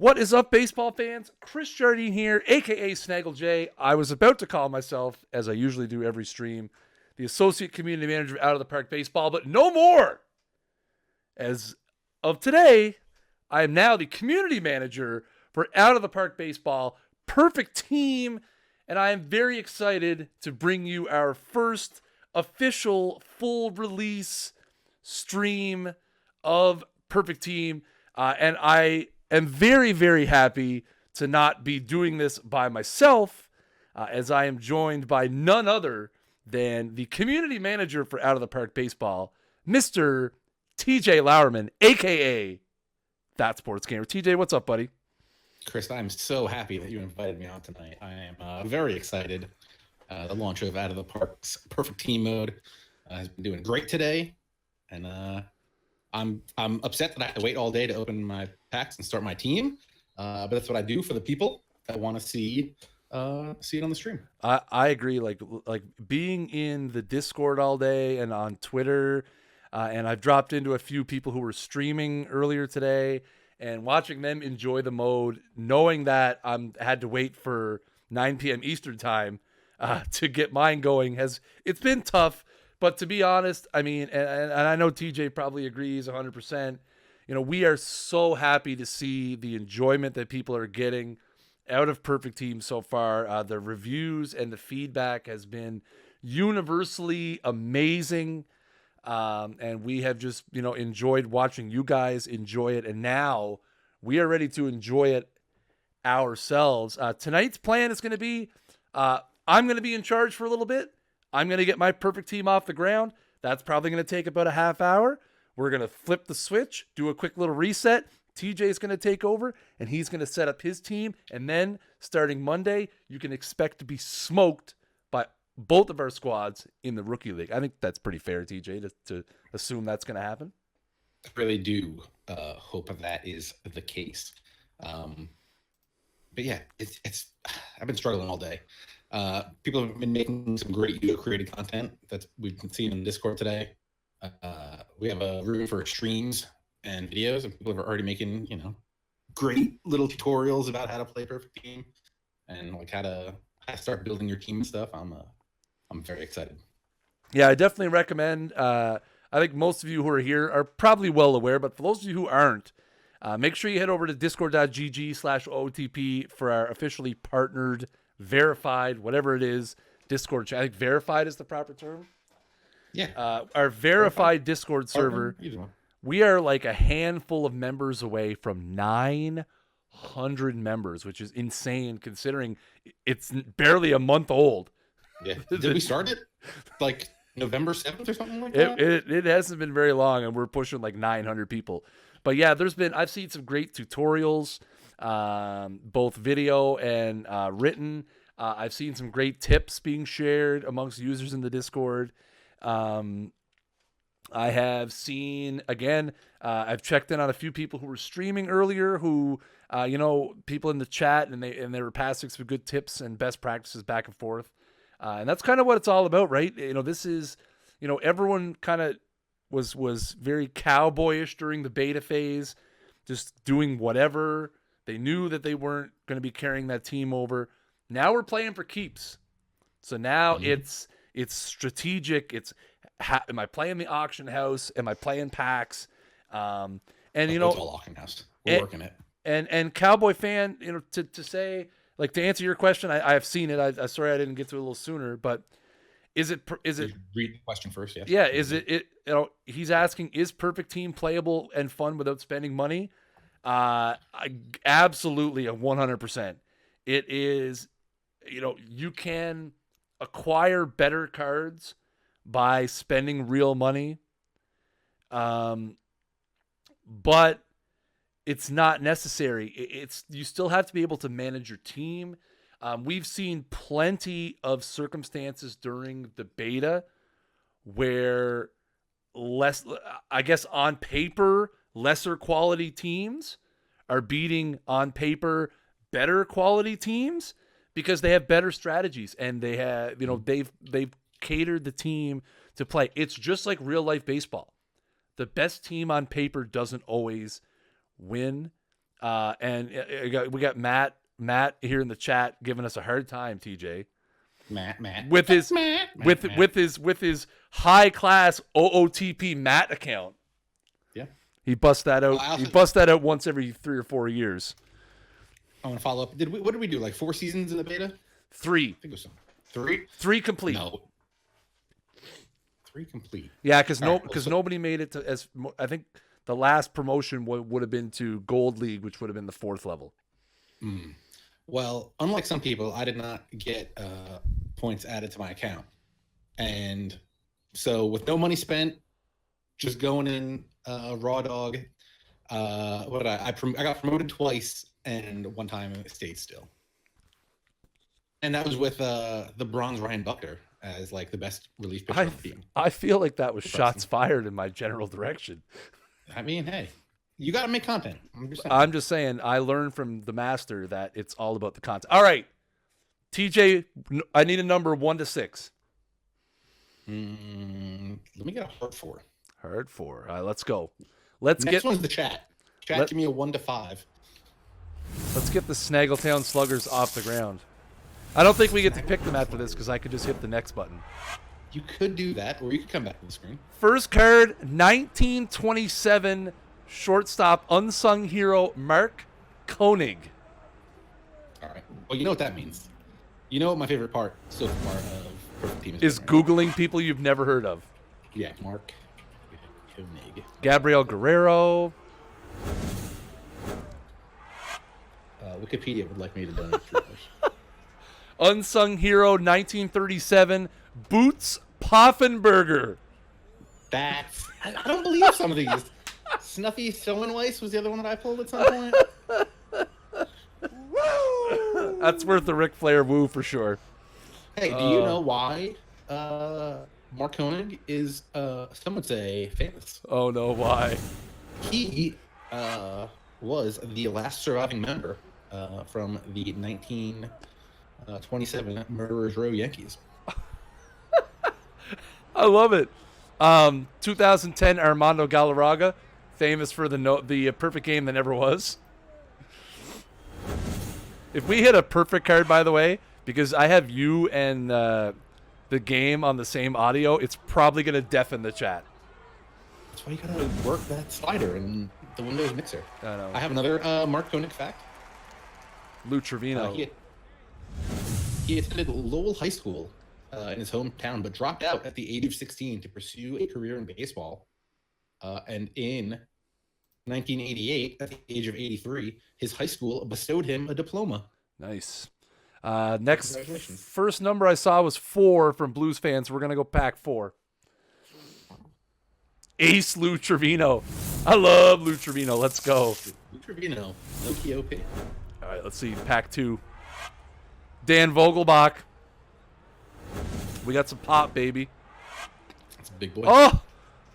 What is up, baseball fans? Kris T.J here, a.k.a. Snaggle J. I was about to call myself, as I usually do every stream, the Associate Community Manager of Out of the Park Baseball, but no more! As of today, I am now the Community Manager for Out of the Park Baseball. Perfect team, and I am very excited to bring you our first official full release stream of Perfect Team. And I am very, very happy to not be doing this by myself, as I am joined by none other than the community manager for Out of the Park Baseball, Mr. T.J. Lauerman, a.k.a. That Sports Gamer. T.J., what's up, buddy? Kris, I'm so happy that you invited me on tonight. I am very excited. The launch of Out of the Park's Perfect Team mode has been doing great today, and I'm upset that I have to wait all day to open my packs and start my team. But that's what I do for the people that want to see it on the stream. I agree. Like being in the Discord all day and on Twitter, and I've dropped into a few people who were streaming earlier today and watching them enjoy the mode, knowing that I had to wait for 9 p.m. Eastern time to get mine going. It's been tough. But to be honest, I mean, and I know TJ probably agrees 100%, we are so happy to see the enjoyment that people are getting out of Perfect Team so far. The reviews and the feedback has been universally amazing. And we have just, enjoyed watching you guys enjoy it. And now we are ready to enjoy it ourselves. Tonight's plan is going to be, I'm going to be in charge for a little bit. I'm going to get my Perfect Team off the ground. That's probably going to take about a half hour. We're going to flip the switch, do a quick little reset. TJ is going to take over, and he's going to set up his team. And then, starting Monday, you can expect to be smoked by both of our squads in the Rookie League. I think that's pretty fair, TJ, to assume that's going to happen. I really do hope that is the case. But yeah, it's I've been struggling all day. People have been making some great user-created content that we've been seeing in Discord today. We have a room for streams and videos, and people are already making, great little tutorials about how to play Perfect Team and like how to start building your team and stuff. I'm very excited. Yeah, I definitely recommend. I think most of you who are here are probably well aware, but for those of you who aren't, make sure you head over to discord.gg/OOTP for our officially partnered, verified, whatever it is, Discord chat. I think verified is the proper term. Yeah. Our verified Discord server, we are like a handful of members away from 900 members, which is insane considering it's barely a month old. Yeah. Did we start it like November 7th or something like that? It hasn't been very long, and we're pushing like 900 people. But yeah, I've seen some great tutorials, both video and written. I've seen some great tips being shared amongst users in the Discord. I have seen, again, I've checked in on a few people who were streaming earlier who, people in the chat, and they were passing some good tips and best practices back and forth. And that's kind of what it's all about, right? This is, everyone kind of was very cowboyish during the beta phase, just doing whatever. They knew that they weren't going to be carrying that team over. Now we're playing for keeps. So now it's strategic. It's am I playing the auction house? Am I playing packs? And it's all auction house. We're working it. And Cowboy fan, to say, like, to answer your question, I have seen it. I sorry I didn't get to it a little sooner, but is it read the question first? Yes. Yeah. Is it he's asking, is Perfect Team playable and fun without spending money? Absolutely, 100%. It is. You can acquire better cards by spending real money, but it's not necessary. You still have to be able to manage your team. We've seen plenty of circumstances during the beta where on paper, lesser quality teams are beating on paper better quality teams because they have better strategies and they have, they've catered the team to play. It's just like real life baseball. The best team on paper doesn't always win. And we got Matt here in the chat giving us a hard time, TJ. Matt. With his with his high class OOTP Matt account. Yeah. He busts that out. He busts that out once every 3 or 4 years. I want to follow up. What did we do? Like 4 seasons in the beta? 3. I think it was 3. 3 complete. No. 3 complete. Yeah, because nobody made it to I think the last promotion would have been to Gold League, which would have been the 4th level. Well, unlike some people, I did not get points added to my account, and so with no money spent, just going in raw dog. I got promoted twice, and one time it stayed still, and that was with the bronze Ryan Buckner as like the best relief pitcher on the team. I feel like that was shots fired in my general direction. I mean, hey, you got to make content. I'm just saying, I learned from the master that it's all about the content. All right, TJ, I need a number 1 to 6. Let me get a hard 4. Hard 4. All right, let's go. Next one's the chat. Give me a 1 to 5. Let's get the Snaggletown Sluggers off the ground. I don't think we get to pick them after this because I could just hit the next button. You could do that, or you could come back to the screen. First card, 1927 shortstop unsung hero Mark Koenig. All right. Well, you know what that means. You know what my favorite part so far of Perfect Team is Googling people you've never heard of. Yeah, Mark Koenig. Gabriel Guerrero. Wikipedia would like me to donate $3. Unsung hero 1937 Boots Poffenberger. I don't believe some of these. Snuffy Soenweiss was the other one that I pulled at some point. Woo! That's worth the Ric Flair woo for sure. Hey, do you know why Mark Koenig is, some would say, famous? Oh, no, why? He was the last surviving member from the 1927 Murderers Row Yankees. I love it. 2010 Armando Galarraga, famous for the perfect game that never was. If we hit a perfect card, by the way, because I have you and the game on the same audio, it's probably going to deafen the chat. That's why you got to work that slider in the Windows mixer. I know. I have another Mark Koenig fact. Lou Trevino. He attended Lowell High School in his hometown, but dropped out at the age of 16 to pursue a career in baseball. And in 1988, at the age of 83, his high school bestowed him a diploma. Nice. Next, first number I saw was 4 from Blues fans. We're going to go pack 4. Ace Lou Trevino. I love Lou Trevino. Let's go. Lou Trevino. No OP. All right, let's see. Pack 2. Dan Vogelbach. We got some pop, baby. That's a big boy. Oh,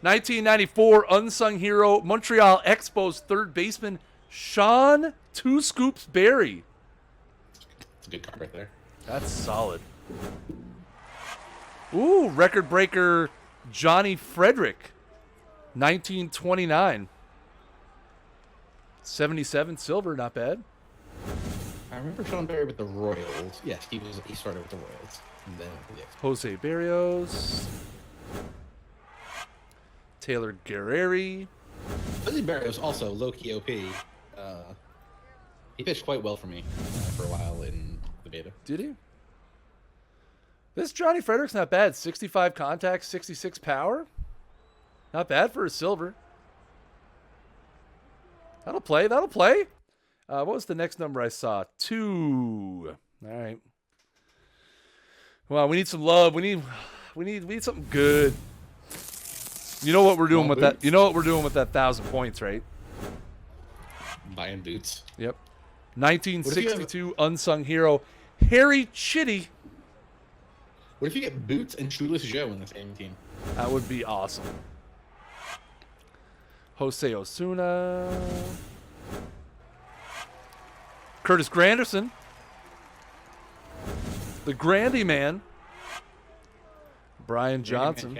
1994 unsung hero, Montreal Expos third baseman, Sean Two Scoops Berry. That's a good card right there. That's solid. Ooh, record breaker, Johnny Frederick, 1929. 77 silver, not bad. I remember Sean Berry with the Royals. Yes, he started with the Royals. And then with the Expos. Jose Barrios. Taylor Guerreri. Jose Barrios also low-key OP. He pitched quite well for me for a while in the beta. Did he? This Johnny Frederick's not bad. 65 contacts, 66 power. Not bad for a silver. That'll play. That'll play. What was the next number I saw? 2. All right. Well, we need some love. We need something good. You know what we're doing with that? You know what we're doing with that 1,000 points, right? Buying boots. Yep. 1962 unsung hero Harry Chitty. What if you get Boots and Shoeless Joe in the same team? That would be awesome. Jose Osuna. Curtis Granderson. The Grandy Man. Brian Johnson.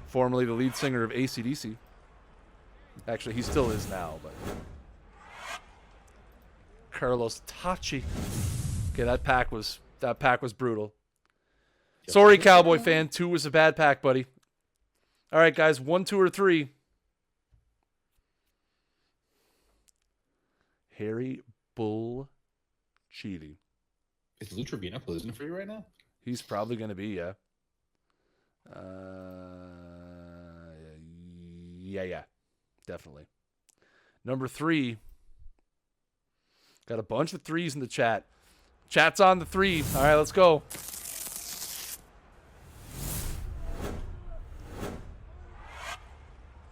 Formerly the lead singer of AC/DC. Actually, he still is now, but Carlos Tachi. Okay, that pack was brutal. Sorry, Cowboy fan. 2 was a bad pack, buddy. All right, guys. 1, 2, or 3. Harry Bull Cheaty. Is Lou Trevino closing for you right now? He's probably going to be, yeah. Yeah. Definitely. Number 3. Got a bunch of 3s in the chat. Chat's on the 3. All right, let's go.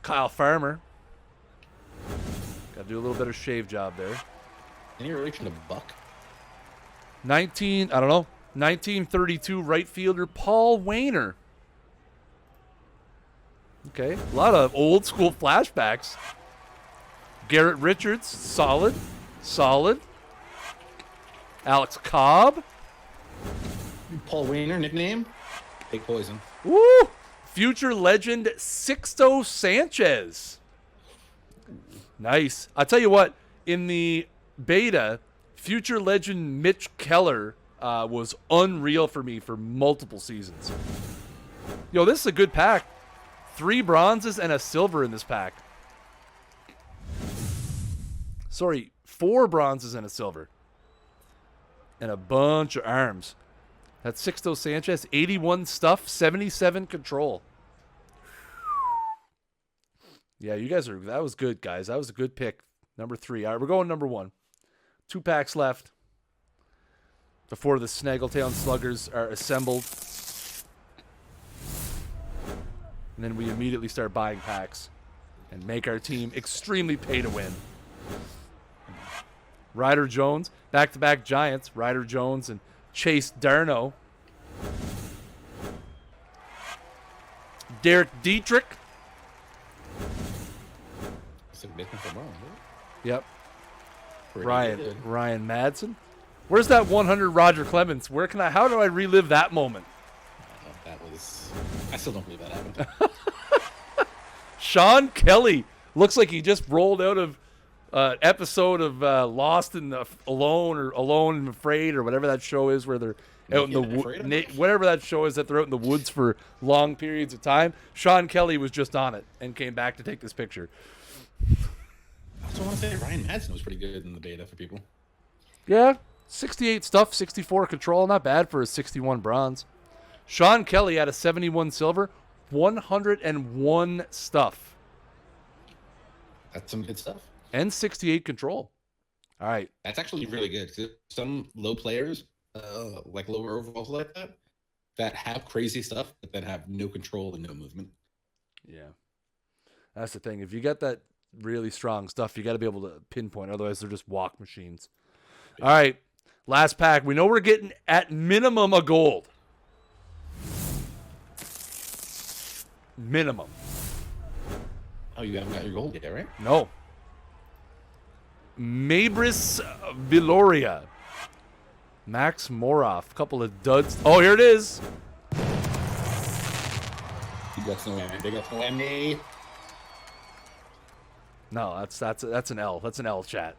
Kyle Farmer. Got to do a little better shave job there. Any relation to Buck? 1932 right fielder Paul Wainer. Okay, a lot of old school flashbacks. Garrett Richards, solid. Alex Cobb. Paul Wainer, nickname? Big Poison. Woo! Future legend Sixto Sanchez. Nice. I'll tell you what, in the beta, future legend Mitch Keller was unreal for me for multiple seasons. Yo, this is a good pack. 3 bronzes and a silver in this pack. Sorry, 4 bronzes and a silver. And a bunch of arms. That's Sixto Sanchez, 81 stuff, 77 control. Yeah, that was good, guys. That was a good pick. Number 3. All right, we're going number 1. 2 packs left before the Snaggletown Sluggers are assembled. And then we immediately start buying packs and make our team extremely pay to win. Ryder Jones, back-to-back Giants, Ryder Jones and Chase Darno. Derek Dietrich. Yep. Ryan Madsen. Where's that 100 Roger Clemens? How do I relive that moment? I still don't believe that happened. Sean Kelly looks like he just rolled out of episode of Lost in the Alone or Alone and Afraid or whatever that show is where they're out in the woods. Whatever that show is that they're out in the woods for long periods of time. Sean Kelly was just on it and came back to take this picture. I also want to say Ryan Madsen was pretty good in the beta for people. Yeah, 68 stuff, 64 control. Not bad for a 61 bronze. Sean Kelly had a 71 silver, 101 stuff. That's some good stuff. And 68 control. All right. That's actually really good. Some low players, like lower overalls like that have crazy stuff, but that have no control and no movement. Yeah. That's the thing. If you got that really strong stuff, you got to be able to pinpoint. Otherwise, they're just walk machines. Yeah. All right. Last pack. We know we're getting at minimum a gold. Minimum. Oh, you haven't got your gold yet, right? No. Mabris Viloria. Max Moroff. A couple of duds. Oh, here it is. You got some whammy. They got some whammy. No, that's an L. That's an L, chat.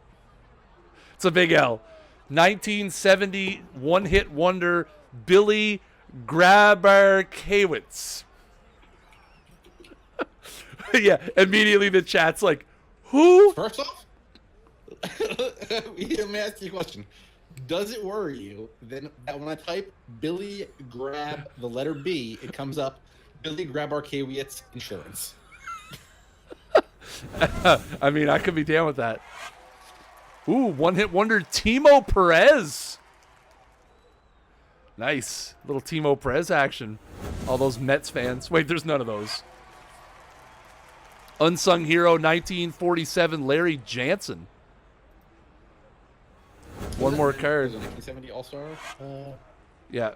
It's a big L. 1970 one-hit wonder Billy Grabarkewicz. Yeah, immediately the chat's like, who? First off, let me ask you a question. Does it worry you that when I type Billy Grab the letter B, it comes up Billy Grabarkewicz Insurance? I mean, I could be down with that. Ooh, one-hit wonder Timo Perez. Nice. Little Timo Perez action. All those Mets fans. Wait, there's none of those. Unsung hero 1947 Larry Jansen. One more card. 1970 All-Star? Yeah.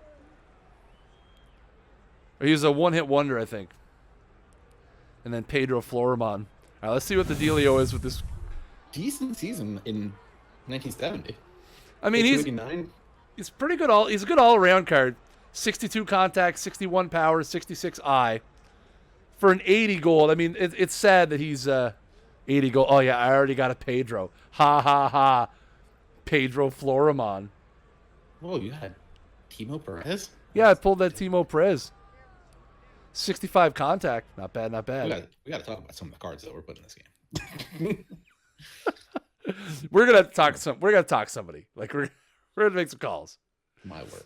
He was a one-hit wonder, I think. And then Pedro Florimon. All right, let's see what the dealio is with this. Decent season in 1970. I mean, he's pretty good. He's a good all-around card. 62 contact, 61 power, 66 eye. For an 80 gold, I mean, it's sad that he's 80 gold. Oh, yeah, I already got a Pedro. Ha, ha, ha. Pedro Florimon. Whoa, you had Timo Perez? Yeah, I pulled that Timo Perez. 65 contact. Not bad, not bad. We got to talk about some of the cards that we're putting in this game. We're gonna talk somebody. Like we're gonna make some calls. My word.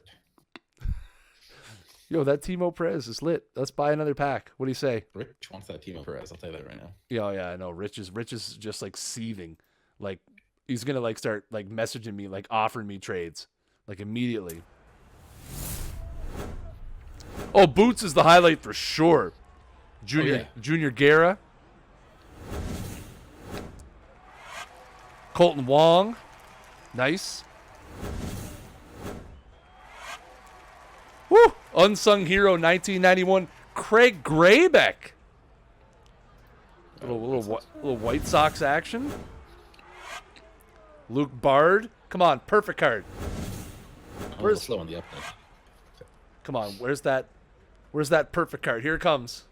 Yo, that Timo Perez is lit. Let's buy another pack. What do you say? Rich wants that Timo Perez. I'll tell you that right now. Yeah, I know. Rich is just like seething. Like he's gonna like start like messaging me, like offering me trades, like immediately. Oh, Boots is the highlight for sure. Junior Guerra. Colton Wong. Nice. Woo! Unsung Hero 1991. Craig Graybeck. Little White Sox action. Luke Bard. Come on, perfect card. Where's slow on the upload? Come on, where's that perfect card? Here it comes.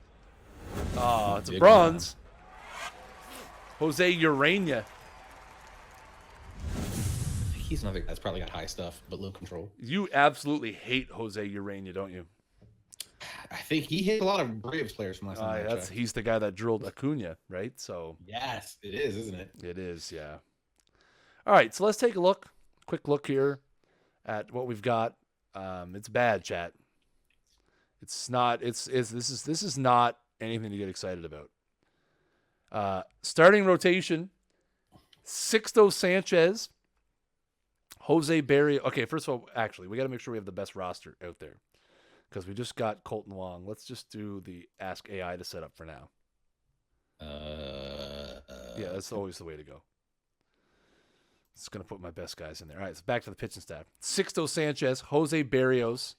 Oh, it's a bronze. Jose Urania. He's another guy that's probably got high stuff, but low control. You absolutely hate Jose Urania, don't you? I think he hit a lot of Braves players from last time. He's the guy that drilled Acuna, right? So yes, it is, isn't it? It is, yeah. All right, so let's take a quick look here at what we've got. It's bad, chat. It's not. This is not anything to get excited about. Starting rotation: Sixto Sanchez, Jose Barrios. Okay, first of all, actually, we got to make sure we have the best roster out there because we just got Colton Wong. Let's just do the Ask AI to set up for now. Yeah, that's always the way to go. Just going to put my best guys in there. All right, so back to the pitching staff. Sixto Sanchez, Jose Barrios,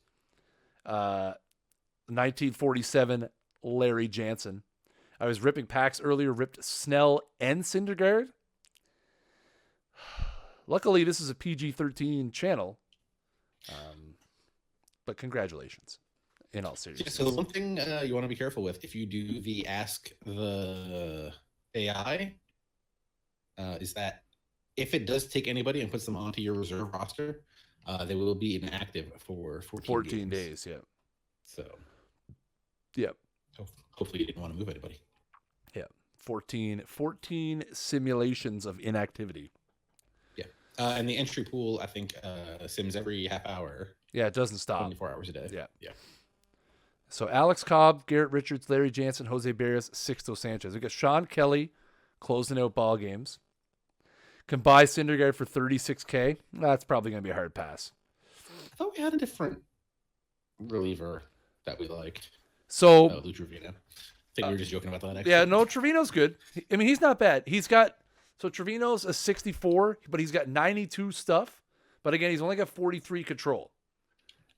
1947, Larry Jansen. I was ripping packs earlier, ripped Snell and Syndergaard. Luckily, this is a PG-13 channel, but congratulations, in all seriousness. So the one thing you want to be careful with, if you do the Ask the AI, is that if it does take anybody and puts them onto your reserve roster, they will be inactive for 14 days. Yeah. So, yeah. So hopefully you didn't want to move anybody. Yeah. 14 simulations of inactivity. Yeah. And the entry pool, I think, sims every half hour. Yeah, it doesn't stop. 24 hours a day. Yeah. Yeah. So Alex Cobb, Garrett Richards, Larry Jansen, Jose Barrios, Sixto Sanchez. We got Sean Kelly closing out ball games. Can buy Syndergaard for $36K. That's probably going to be a hard pass. I thought we had a different reliever that we liked. So, Lou Trevino. I think we were just joking about that. Actually. Yeah, no, Trevino's good. I mean, he's not bad. So Trevino's a 64, but he's got 92 stuff. But again, he's only got 43 control.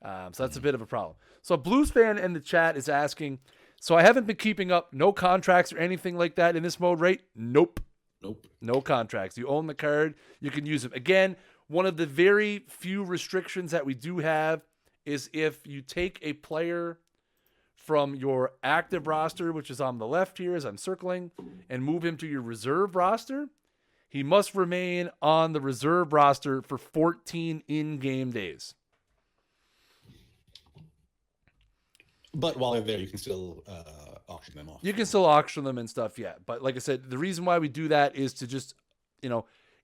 So that's a bit of a problem. So Blues fan in the chat is asking, so I haven't been keeping up, no contracts or anything like that in this mode, right? Nope. No contracts. You own the card. You can use them. Again, one of the very few restrictions that we do have is if you take a player from your active roster, which is on the left here as I'm circling, and move him to your reserve roster, he must remain on the reserve roster for 14 in-game days. But while they're there, you can still auction them off. You can still auction them and stuff, yeah. But like I said, the reason why we do that is to just,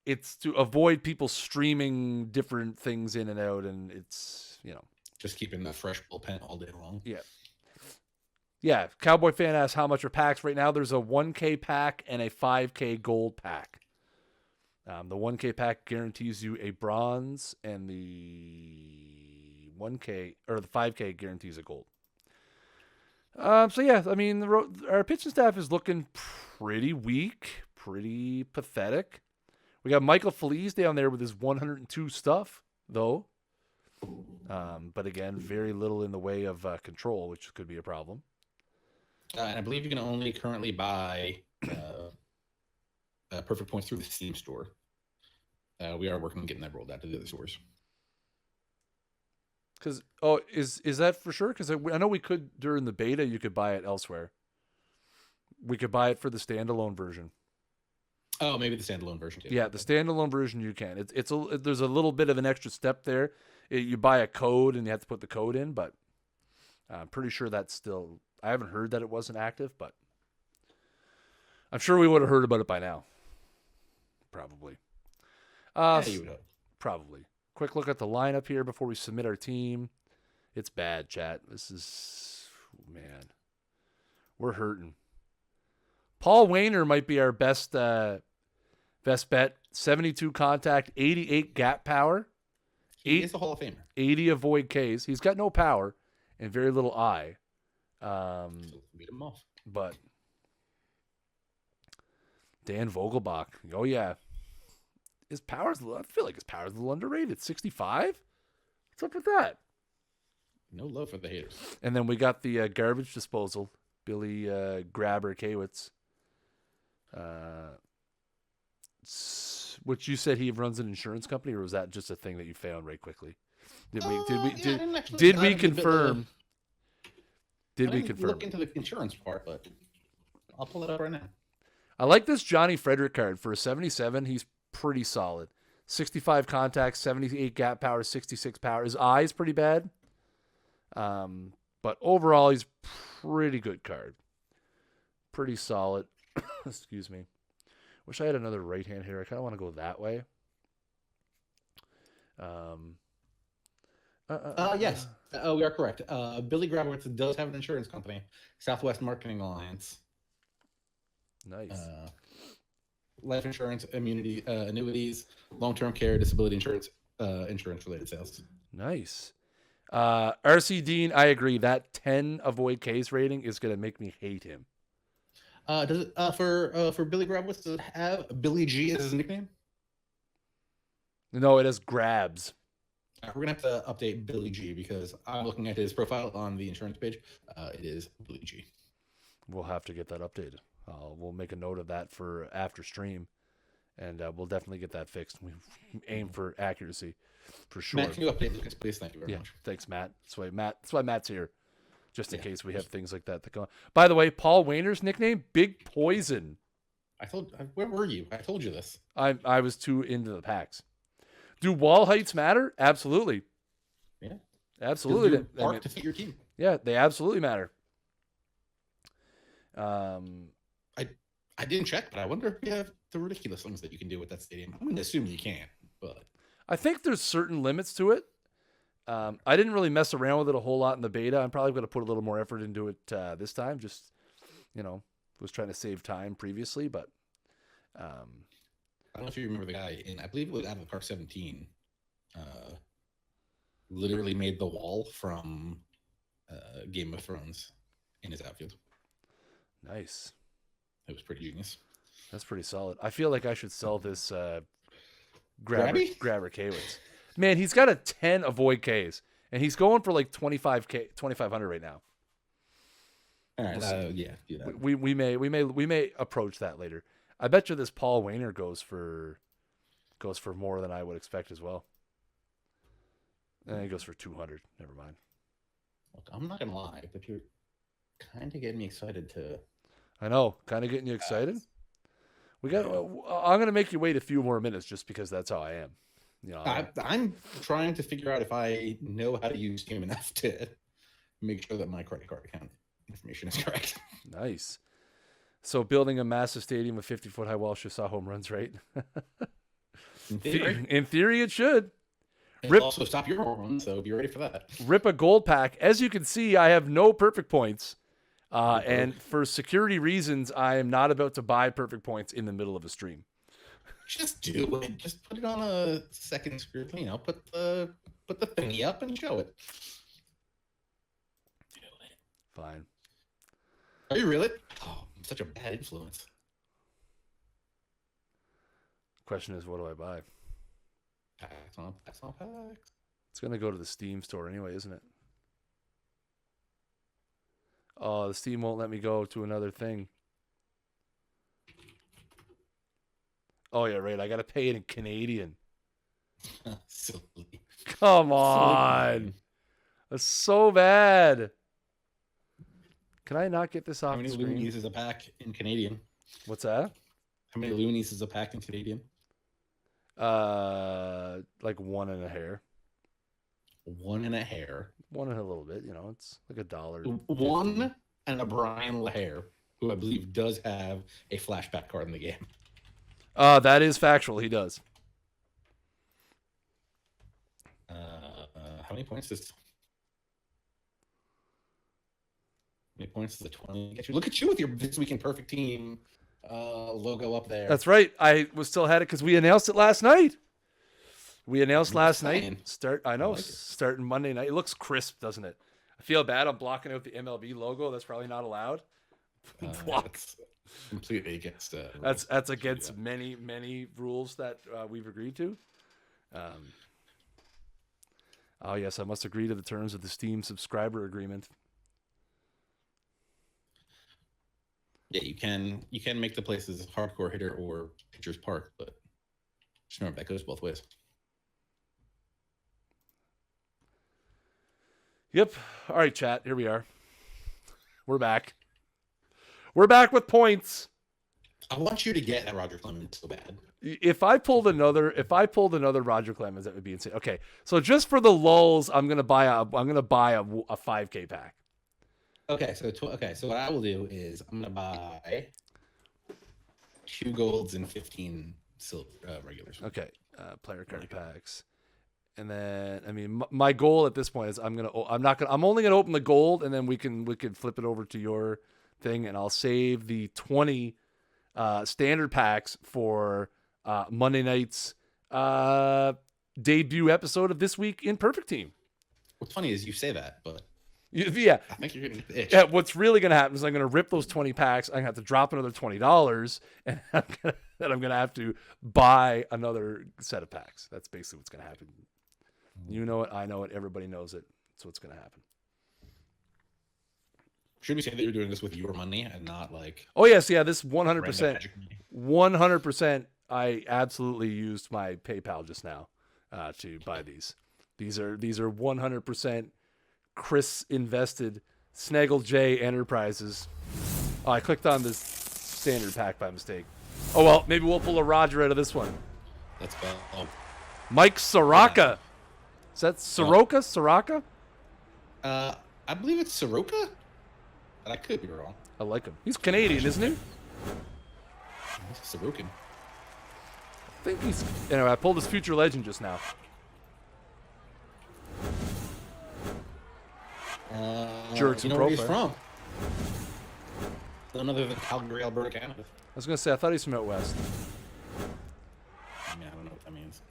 it's to avoid people streaming different things in and out, and it's, just keeping the fresh bullpen all day long. Yeah. Yeah. Cowboy fan asks how much are packs right now. There's a 1K pack and a 5K gold pack. The 1K pack guarantees you a bronze, and the 1K or the 5K guarantees a gold. So yeah, I mean, our pitching staff is looking pretty weak, pretty pathetic. We got Michael Feliz down there with his 102 stuff, though. But again, very little in the way of control, which could be a problem. And I believe you can only currently buy perfect points through the Steam store. We are working on getting that rolled out to the other stores. Because is that for sure? Because I know we could during the beta. You could buy it elsewhere. We could buy it for the standalone version. Oh, maybe the standalone version too. Yeah, the standalone version you can. There's a little bit of an extra step there. You buy a code and you have to put the code in, but I'm pretty sure that's still. I haven't heard that it wasn't active, but I'm sure we would have heard about it by now. Probably. Yeah, you would hope. Probably. Quick look at the lineup here before we submit our team. It's bad, chat. This is, man, we're hurting. Paul Wayner might be our best bet. 72 contact, 88 gap power. He is a Hall of Famer. 80 avoid Ks. He's got no power and very little I. Beat him off. But Dan Vogelbach, oh yeah, his power's. I feel like his power's a little underrated. 65. What's up with that? No love for the haters. And then we got the garbage disposal, Billy Grabber Kawitz. Which you said he runs an insurance company, or was that just a thing that you found right quickly? Did we confirm? Did we confirm? Look into the insurance part, but I'll pull it up right now. I like this Johnny Frederick card for a 77. He's pretty solid. 65 contacts, 78 gap power, 66 power. His eye is pretty bad, but overall he's pretty good card. Pretty solid. Excuse me. Wish I had another right hand here. I kind of want to go that way. Yes, we are correct. Billy Grabowitz does have an insurance company, Southwest Marketing Alliance. Nice. Life insurance, immunity, annuities, long-term care, disability insurance, insurance-related sales. Nice. RC Dean, I agree. That 10 avoid case rating is going to make me hate him. Does it for Billy Grabowitz, does it have Billy G as his nickname? No, it has grabs. We're gonna have to update Billy G because I'm looking at his profile on the insurance page. It is Billy G. We'll have to get that updated. We'll make a note of that for after stream, and we'll definitely get that fixed. We aim for accuracy, for sure. Matt, can you update this, please? Thank you very much. Thanks, Matt. That's why Matt's here, just in case we have things like that go on. By the way, Paul Wayner's nickname, Big Poison. Where were you? I told you this. I was too into the packs. Do wall heights matter? Absolutely. Yeah. Absolutely. Park to fit your team. Yeah, they absolutely matter. I didn't check, but I wonder if you have the ridiculous things that you can do with that stadium. I'm going to assume you can, but I think there's certain limits to it. I didn't really mess around with it a whole lot in the beta. I'm probably going to put a little more effort into it this time. Just, was trying to save time previously, but I don't know if you remember the guy I believe it was out of the Park 17, literally made the wall from Game of Thrones in his outfield. Nice. It was pretty genius. That's pretty solid. I feel like I should sell this Grabber Kawitz. Man, he's got a 10 avoid Ks, and he's going for like 2,500 right now. All right, yeah, do that. We may approach that later. I bet you this Paul Wayner goes for more than I would expect as well. And he goes for 200. Never mind. Look, I'm not gonna lie, but you're kind of getting me excited to. I know, kind of getting you excited. I'm gonna make you wait a few more minutes just because that's how I am. I'm trying to figure out if I know how to use Steam enough to make sure that my credit card account information is correct. Nice. So building a massive stadium with 50-foot high walls should saw home runs, right? In theory, it should. It'll also stop your home run, so be ready for that. Rip a gold pack. As you can see, I have no perfect points. And for security reasons, I am not about to buy perfect points in the middle of a stream. Just do it. Just put it on a second screen. Put the thingy up and show it. Fine. Are you really? Oh, I'm such a bad influence. Question is, what do I buy? Packs on packs. It's gonna go to the Steam store anyway, isn't it? Oh, the Steam won't let me go to another thing. Oh yeah, right. I gotta pay it in Canadian. Silly. Come on. That's so bad. Can I not get this off How many the screen? uses a pack in Canadian? What's that? How many loonies is a pack in Canadian? Like one and a hair. One and a hair. One and a little bit, it's like $1.50. One and a Brian LaHair, who I believe does have a flashback card in the game. That is factual. He does. How many points does the 20 get you? Look at you with your This Week in Perfect Team logo up there. That's right. I was still had it because we announced it last night. Night. Starting Monday night. It looks crisp, doesn't it? I feel bad. I'm blocking out the MLB logo. That's probably not allowed. That's completely against. That's against many rules that we've agreed to. Oh yes, I must agree to the terms of the Steam subscriber agreement. Yeah, you can make the places hardcore hitter or pitcher's park, but just remember that goes both ways. Yep. All right, chat. Here we are. We're back. We're back with points. I want you to get that Roger Clemens so bad. If I pulled another Roger Clemens, that would be insane. Okay, so just for the lulls, I'm gonna buy a 5K pack. Okay, so what I will do is I'm gonna buy 2 golds and 15 silver regulars. Okay, player card packs, and then my goal at this point is I'm only gonna open the gold, and then we can flip it over to your thing, and I'll save the 20 standard packs for Monday night's debut episode of This Week in Perfect Team. What's funny is you say that, but yeah, I think you're gonna get the itch. Yeah, what's really gonna happen is I'm gonna rip those 20 packs. I'm gonna have to drop another $20, and I'm gonna have to buy another set of packs. That's basically what's gonna happen. You know it, I know it, everybody knows it. That's what's gonna happen. Should we say that you're doing this with your money and not like? Oh yes, yeah. This 100%, 100%. I absolutely used my PayPal just now to buy these. These are 100% Kris invested Snaggle J Enterprises. Oh, I clicked on this standard pack by mistake. Oh well, maybe we'll pull a Roger out of this one. Let's go. Mike Soroka. Is that Soroka? Soroka? I believe it's Soroka. But I could be wrong. I like him. He's Canadian, isn't he? He's Sorokin. I think he's. Anyway, I pulled his future legend just now. Jerks you and know where he's profile. from? None other than Calgary, Alberta, Canada. I was gonna say I thought he's from out west. I mean, I don't know what that means.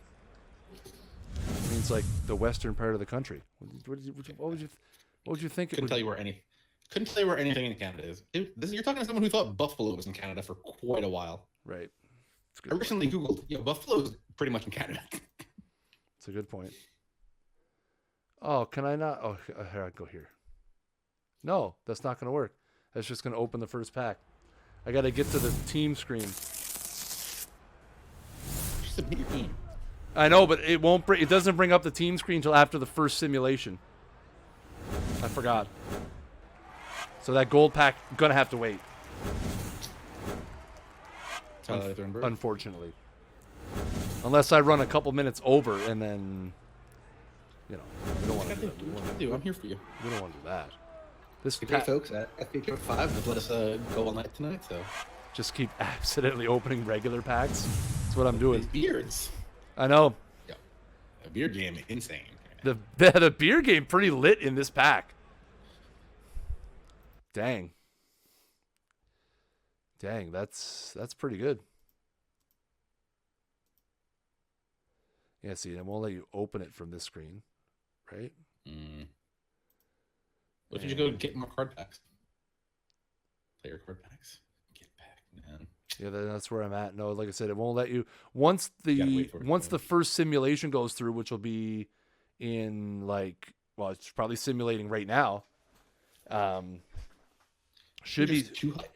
It means like the western part of the country. What would you think? Couldn't tell you where anything in Canada is. You're talking to someone who thought Buffalo was in Canada for quite a while. Right. I recently Googled. Yeah, Buffalo is pretty much in Canada. It's a good point. Oh, can I not? Oh, here I go here. No, that's not going to work. That's just going to open the first pack. I got to get to the team screen. Just submit your team. I know, but it won't. It doesn't bring up the team screen until after the first simulation. I forgot. So that gold pack gonna have to wait. Unfortunately, unless I run a couple minutes over and then, we don't want to do that. I'm here for you. We don't want to do that. This Okay, folks, at FPK 5 have let us go all night tonight, so just keep accidentally opening regular packs. That's what I'm doing. These beards. I know. Yeah, the beard game insane. The beer game pretty lit in this pack. Dang, that's pretty good. Yeah, see, it won't let you open it from this screen, right? What if you go get more card packs? Player card packs. Get back, man. Yeah, that's where I'm at. No, like I said, it won't let you once the first simulation goes through, which will be in it's probably simulating right now. Should be too hype.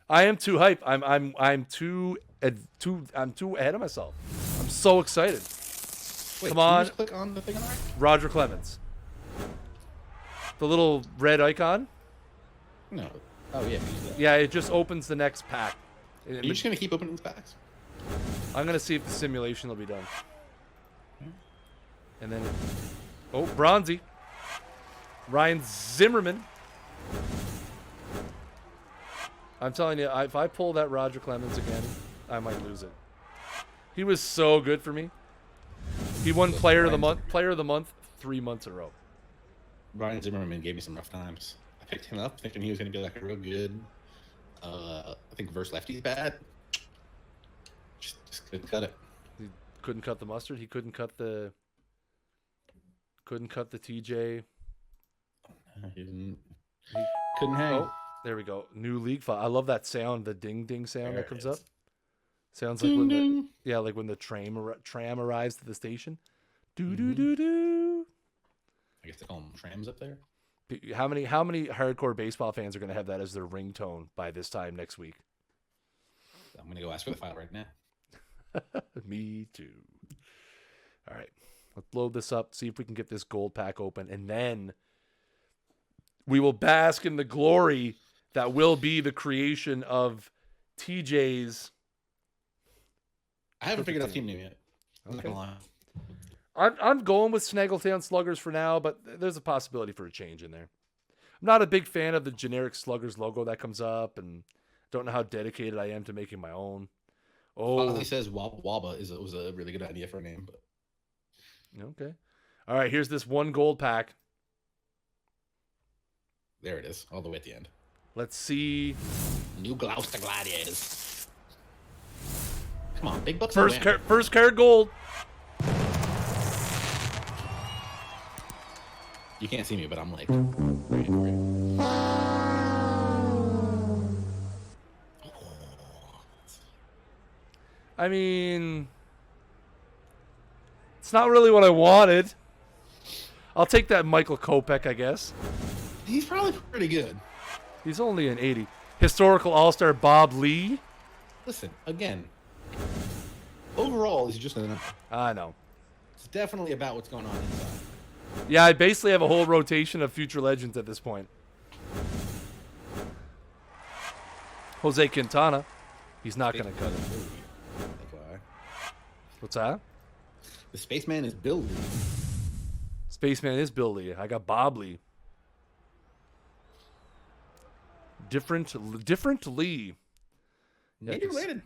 I am too hype. I'm too ahead of myself. I'm so excited. Wait, come on, just click on the thing on the right? Roger Clemens. The little red icon. No. Oh yeah. Yeah, it just opens the next pack. Are you just gonna keep opening these packs? I'm gonna see if the simulation will be done. And then, oh, Bronzy, Ryan Zimmerman. I'm telling you, if I pull that Roger Clemens again, I might lose it. He was so good for me. He won Player of the Month 3 months in a row. Ryan Zimmerman gave me some rough times. I picked him up thinking he was going to be like a real good, I think verse lefty's bad. Just couldn't cut it. He couldn't cut the mustard. He couldn't cut the TJ. He couldn't hang. Oh, there we go. New league file. I love that sound, the ding ding sound There that comes it up. is. Sounds like when like when the tram arrives to the station. Do do do do. I guess they call them trams up there. How many hardcore baseball fans are going to have that as their ringtone by this time next week? I'm going to go ask for the file right now. Me too. All right. Let's load this up, see if we can get this gold pack open, and then we will bask in the glory that will be the creation of TJ's. I haven't figured out the team name yet. I'm not Okay. going to lie. I'm going with Snaggletown Sluggers for now, but there's a possibility for a change in there. I'm not a big fan of the generic Sluggers logo that comes up, and don't know how dedicated I am to making my own. Oh, He says Wabba Wabba was a really good idea for a name, but okay. All right, here's this one gold pack. there it is, all the way at the end. Let's see. New Gloucester Gladiators. Come on, big bucks. First card gold. You can't see me, but I'm like. I mean, it's not really what I wanted. I'll take that Michael Kopech, I guess. He's probably pretty good. He's only an 80. Historical All-Star Bob Lee. Listen, again, overall, he's just a number. I know. It's definitely about what's going on inside. Yeah, I basically have a whole rotation of future legends at this point. Jose Quintana. He's not going to cut it. What's that? The Spaceman is Bill Lee. Spaceman is Bill Lee. I got Bob Lee. Different Lee. Maybe related.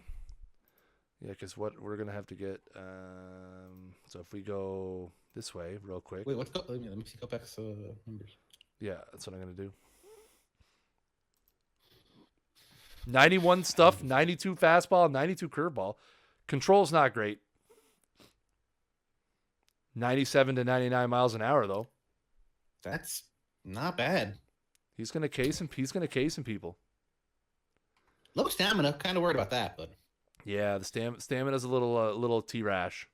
Yeah, because what we're gonna have to get. So if we go this way, real quick. Wait, let me see Kopech's numbers. Yeah, that's what I'm gonna do. 91 stuff, 92 fastball, 92 curveball. Control's not great. 97 to 99 miles an hour though. That's not bad. He's gonna case him. He's gonna case some people. Low stamina. Kind of worried about that, but yeah, the stamina's a little T-rash.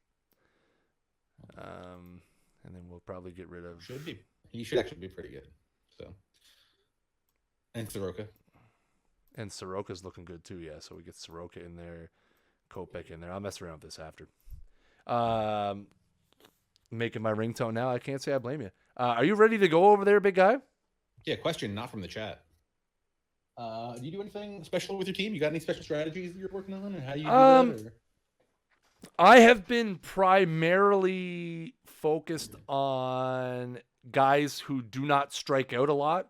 And then we'll probably get rid of. Should be. He should actually be pretty good. So. And Soroka. And Soroka's looking good too. Yeah, so we get Soroka in there, Kopech in there. I'll mess around with this after. Making my ringtone now. I can't say I blame you. Are you ready to go over there, big guy? Yeah, question not from the chat. Do you do anything special with your team? You got any special strategies that you're working on, and how do you do that? Or? I have been primarily focused on guys who do not strike out a lot.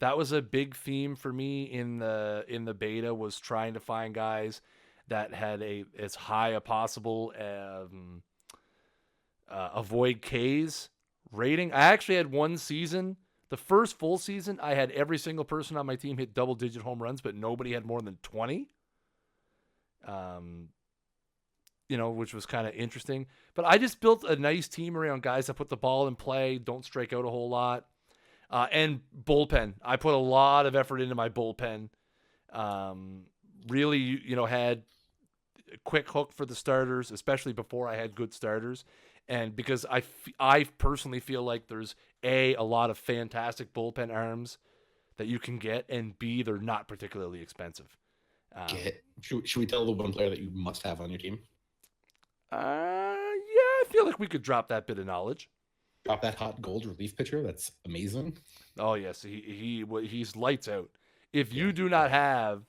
That was a big theme for me in the beta, was trying to find guys that had as high a possible avoid Ks rating. I actually had one season. The first full season, I had every single person on my team hit double-digit home runs, but nobody had more than 20. Which was kind of interesting. But I just built a nice team around guys that put the ball in play, don't strike out a whole lot, and bullpen. I put a lot of effort into my bullpen. Really, had a quick hook for the starters, especially before I had good starters. And because I personally feel like there's a lot of fantastic bullpen arms that you can get, and B, they're not particularly expensive. Should we tell the one player that you must have on your team? Yeah, I feel like we could drop that bit of knowledge. Drop that hot gold relief pitcher. That's amazing. Oh yes, he's lights out. If you do not have,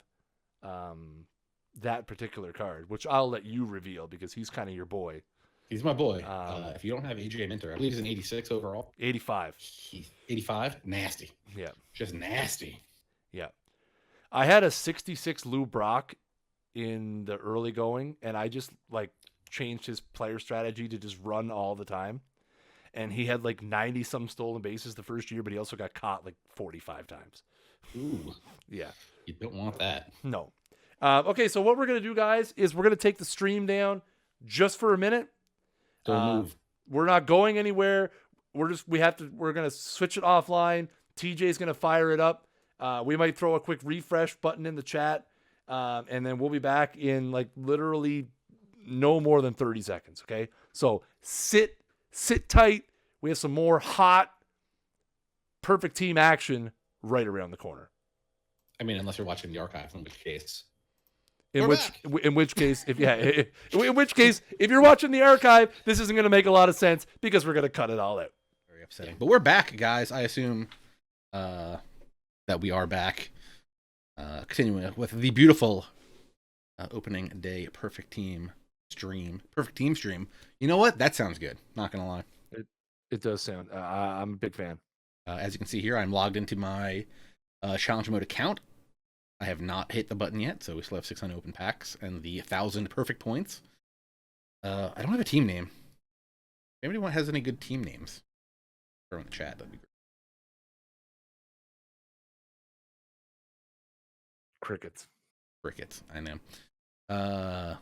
that particular card, which I'll let you reveal because he's kind of your boy. He's my boy. Um, If you don't have AJ Minter, I believe he's an 86 overall. 85. He's 85. Nasty. Yeah. Just nasty. Yeah. I had a 66 Lou Brock in the early going, and I just like changed his player strategy to just run all the time. And he had like 90 some stolen bases the first year, but he also got caught like 45 times. Ooh. Yeah. You don't want that. No. Okay, so what we're going to do, guys, is we're going to take the stream down just for a minute. Don't move. We're not going anywhere. We're going to switch it offline. TJ's going to fire it up. We might throw a quick refresh button in the chat. And then we'll be back in like literally no more than 30 seconds. Okay. So sit tight. We have some more hot, perfect team action right around the corner. I mean, unless you're watching the archive, in which case. In which case, if you're watching the archive, this isn't going to make a lot of sense because we're going to cut it all out. Very upsetting. But we're back, guys. I assume that we are back. Continuing with the beautiful opening day perfect team stream. You know what? That sounds good. Not going to lie. It does sound. I'm a big fan. As you can see here, I'm logged into my challenge mode account. I have not hit the button yet, so we still have 600 open packs and the 1,000 perfect points. I don't have a team name. If anybody has any good team names, throw in the chat. That'd be great. Crickets, I know.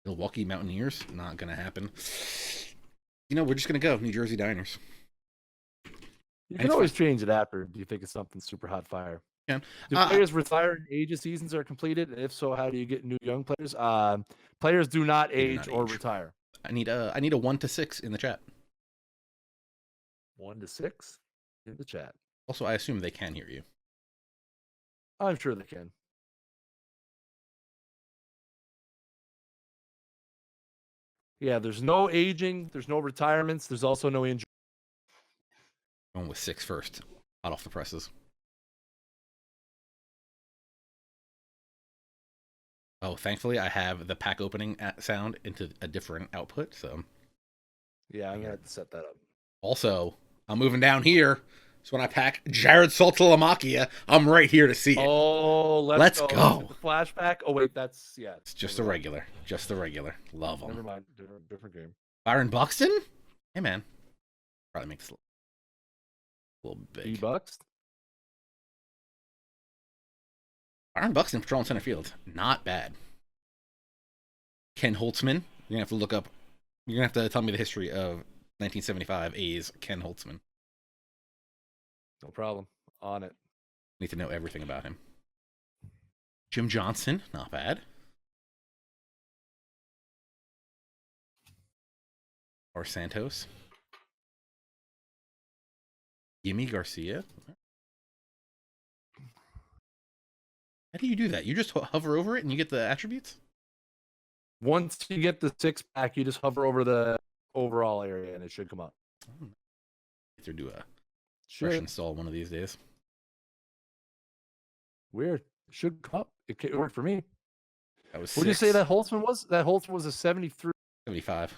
Milwaukee Mountaineers, not gonna happen. You know, we're just gonna go New Jersey Diners. You can always change it after. Do you think it's something super hot fire? Yeah. Do players retire in age of seasons are completed? And if so, how do you get new young players? Players do not age or retire. I need a 1 to 6 in the chat. 1 to 6 in the chat. Also, I assume they can hear you. I'm sure they can. Yeah, there's no aging. There's no retirements. There's also no injury. Going with 6 first. Hot off the presses. Oh, thankfully, I have the pack opening sound into a different output, so. Yeah, I'm going to have to set that up. Also, I'm moving down here, so when I pack Jared Saltalamacchia, I'm right here to see it. Oh, let's go. The flashback. Oh, wait, It's just a regular. Just the regular. Love them. Never mind. Different game. Byron Buxton? Hey, man. Probably makes it a little big. B-Bucks? Byron Buxton patrolling center field. Not bad. Ken Holtzman. You're going to have to look up. You're going to have to tell me the history of 1975 A's Ken Holtzman. No problem. On it. Need to know everything about him. Jim Johnson. Not bad. Or Santos. Gimme Garcia. How do you do that? You just hover over it and you get the attributes? Once you get the 6-pack, you just hover over the overall area and it should come up. Either do a fresh install one of these days. Weird. It should come up. It worked for me. That was what did you say that Holtzman was? That Holtzman was a 73. 75.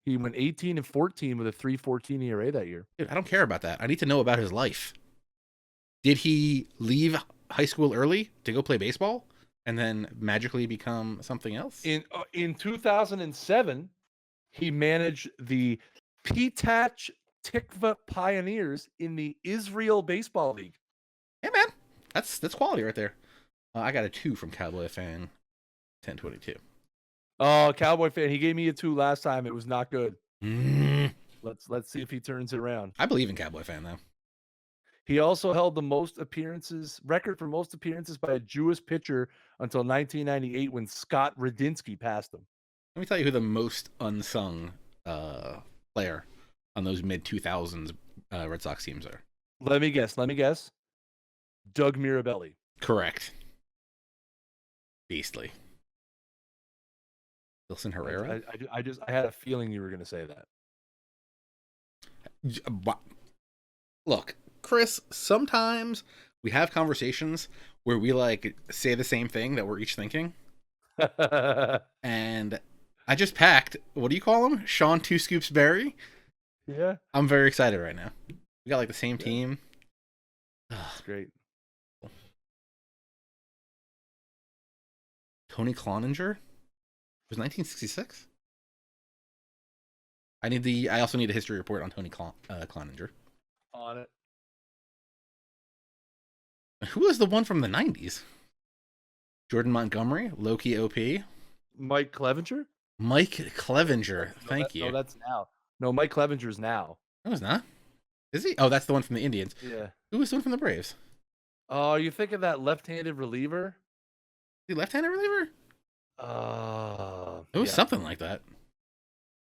He went 18-14 with a 3.14 ERA that year. Dude, I don't care about that. I need to know about his life. Did he leave high school early to go play baseball and then magically become something else? In 2007, he managed the Petach Tikva Pioneers in the Israel Baseball League. Hey, man. That's quality right there. I got a 2 from Cowboy Fan 1022. Oh, Cowboy Fan. He gave me a 2 last time. It was not good. Let's see if he turns it around. I believe in Cowboy Fan, though. He also held the record for most appearances by a Jewish pitcher until 1998 when Scott Radinsky passed him. Let me tell you who the most unsung player on those mid-2000s Red Sox teams are. Let me guess. Doug Mirabelli. Correct. Beastly. Wilson Herrera? I had a feeling you were going to say that. Look, Chris, sometimes we have conversations where we like say the same thing that we're each thinking. And I just packed, what do you call him? Sean Two Scoops Berry. Yeah, I'm very excited right now. We got like the same Yeah. team. that's great. Tony Cloninger? It was 1966? I also need a history report on Tony Cloninger. On it. Who was the one from the 90s? Jordan Montgomery, Loki OP, Mike Clevenger? Mike Clevenger. No, Thank you. No, that's now. No, Mike Clevenger's now. No, it's not. Is he? Oh, that's the one from the Indians. Yeah. Who was the one from the Braves? Oh, you think of that left-handed reliever? The left-handed reliever? It was yeah. something like that.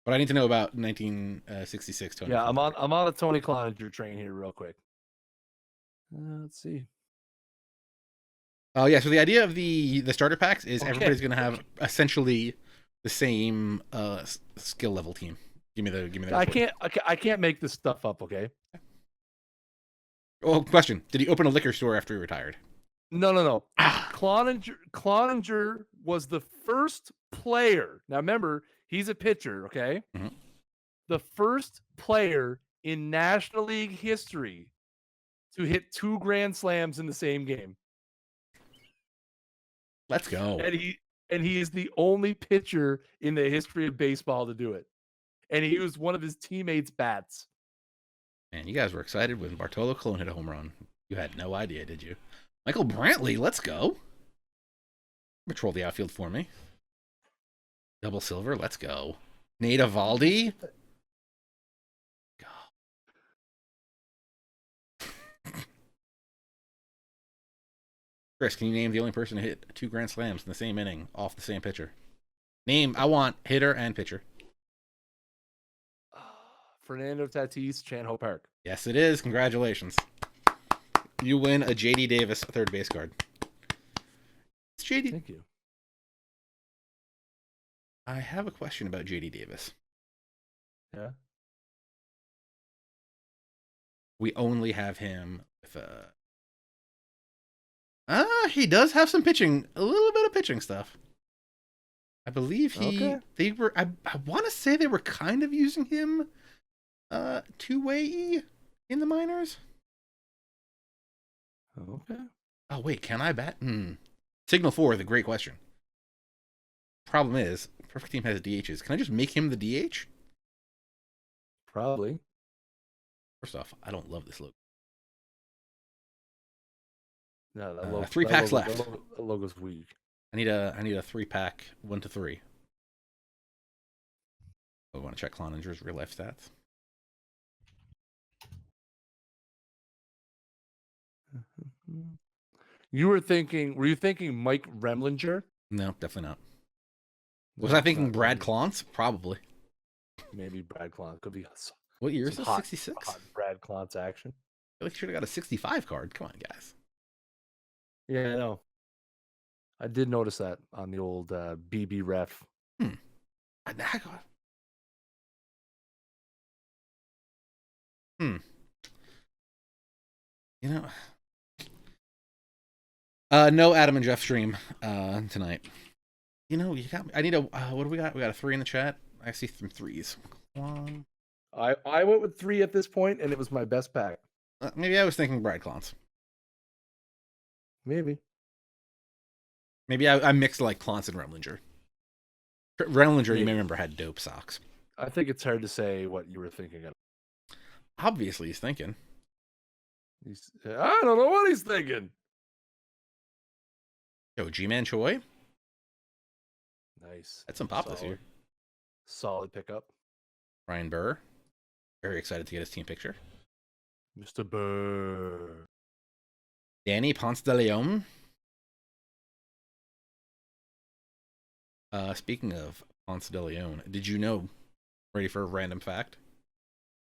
But I need to know about 1966 Tony. Yeah, Clevenger. I'm on a Tony Cloninger train here, real quick. Let's see. Oh yeah, so the idea of the starter packs is Okay. everybody's going to have essentially the same skill level team. Give me the. I can't make this stuff up. Okay. Oh, question: did he open a liquor store after he retired? No. Cloninger was the first player. Now remember, he's a pitcher. Okay. Mhm. The first player in National League history to hit 2 grand slams in the same game. Let's go. And he is the only pitcher in the history of baseball to do it. And he used one of his teammates' bats. Man, you guys were excited when Bartolo Colon hit a home run. You had no idea, did you? Michael Brantley, let's go. Patrol the outfield for me. Double silver, let's go. Nate Eovaldi. Chris, can you name the only person to hit 2 grand slams in the same inning off the same pitcher? Name, I want hitter and pitcher. Fernando Tatis, Chan-Ho Park. Yes, it is. Congratulations. You win a JD Davis third base card. It's JD. Thank you. I have a question about JD Davis. Yeah. We only have him with he does have some pitching, a little bit of pitching stuff. I believe they were I want to say they were kind of using him two-way in the minors. Okay. Oh wait, can I bat? Signal 4, the great question. Problem is, Perfect Team has DHs. Can I just make him the DH? Probably. First off, I don't love this logo. No, that logo, 3 packs left. The logo's weak. I need a 3-pack 1 to 3. I want to check Cloninger's real life stats. Were you thinking Mike Remlinger? No, definitely not. No, Was I it's thinking not Brad Remlinger. Klontz? Probably. Maybe Brad Klontz. Could be What year is some this? hot, 66? hot Brad Klontz action. I feel like you should have got a 65 card. Come on, guys. Yeah, I know. I did notice that on the old BB ref. You know, no Adam and Jeff stream tonight. You know, you got me. I need a. What do we got? We got a 3 in the chat. I see some 3s. One. I went with 3 at this point, and it was my best pack. Maybe I was thinking Brad Klontz. Maybe. Maybe I mixed like Klontz and Remlinger. Remlinger, you may remember, had dope socks. I think it's hard to say what you were thinking of. Obviously, he's thinking. I don't know what he's thinking. Yo, G-Man Choi. Nice. That's some pop this year. Solid pickup. Ryan Burr. Very excited to get his team picture. Mr. Burr. Danny Ponce de Leon. Speaking of Ponce de Leon, did you know? Ready for a random fact?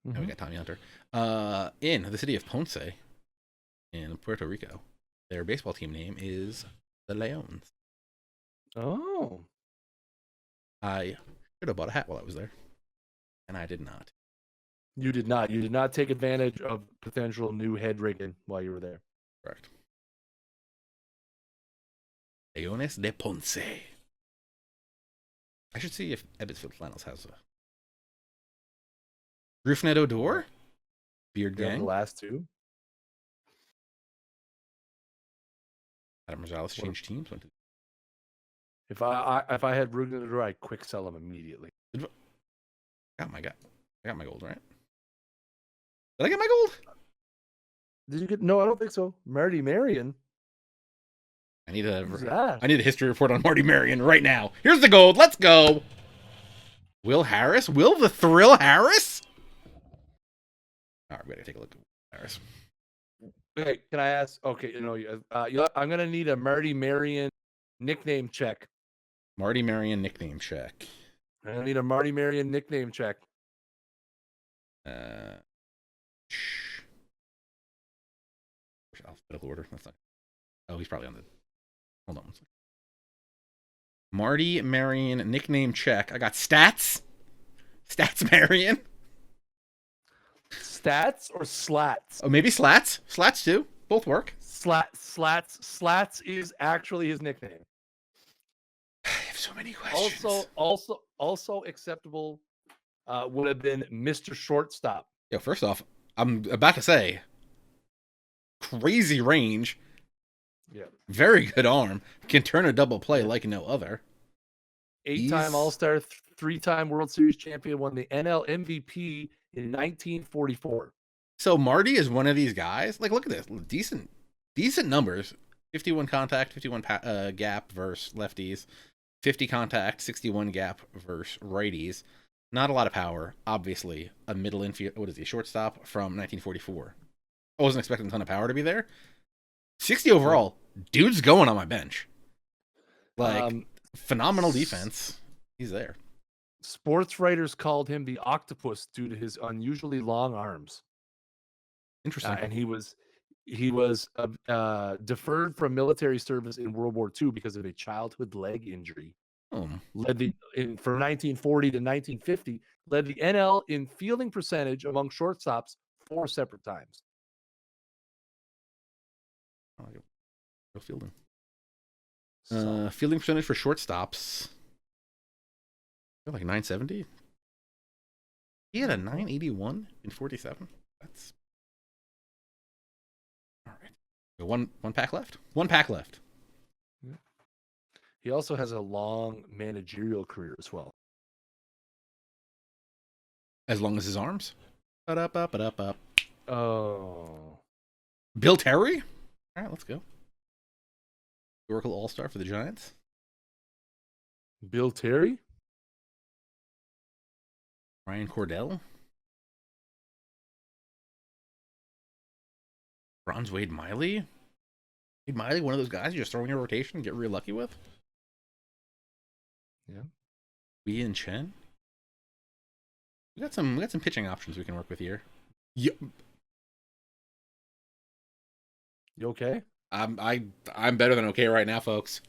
Mm-hmm. Oh, we got Tommy Hunter. In the city of Ponce, in Puerto Rico, their baseball team name is the Leons. Oh. I should have bought a hat while I was there, and I did not. You did not. You did not take advantage of potential new head rigging while you were there. Correct. Leones de Ponce. I should see if Ebbsfield Flannels has a Roofnet Odor, Beard The Gang. last two. Adam Rosales changed teams. Went to If I had Rugen, I'd quick sell him immediately. I got my gold, right? Did I get my gold? Did you get? No, I don't think so. Marty Marion. I need a Who's that? I need a history report on Marty Marion right now. Here's the gold. Let's go. Will Harris? Will the Thrill Harris? All right, we gotta take a look at Will Harris. Okay, can I ask? Okay, I'm gonna need a Marty Marion nickname check. Marty Marion nickname check. I'm gonna need a Marty Marion nickname check. Alphabetical order. That's not. Oh, he's probably on the. Hold on. Marty Marion nickname check. I got stats. Stats Marion. Stats or slats? Oh, maybe slats. Slats too. Both work. Slats is actually his nickname. I have so many questions. Also acceptable would have been Mr. Shortstop. Yo, first off, I'm about to say, crazy range. Yeah. Very good arm. Can turn a double play like no other. 8-time All-Star, 3-time World Series champion, won the NL MVP in 1944. So Marty is one of these guys. Like, look at this. Decent numbers. 51 contact, 51 gap versus lefties. 50 contact, 61 gap versus righties. Not a lot of power. Obviously, a middle infield. What is he? Shortstop from 1944. I wasn't expecting a ton of power to be there. 60 overall. Dude's going on my bench. Like, phenomenal defense. He's there. Sports writers called him the octopus due to his unusually long arms. Interesting. And he was deferred from military service in World War II because of a childhood leg injury. From 1940 to 1950, led the NL in fielding percentage among shortstops 4 separate times. Go fielding. Fielding percentage for shortstops. Like 970. He had a 981 in 47. That's all right. One pack left. One pack left. Yeah. He also has a long managerial career as well. As long as his arms. Up. Oh. Bill Terry? All right, let's go. Oracle All-Star for the Giants. Bill Terry? Ryan Cordell. Bronze Wade Miley. Wade Miley, one of those guys you just throw in your rotation and get real lucky with. Yeah. Ian Chen. We got some pitching options we can work with here. Yep. You okay? I'm better than okay right now, folks.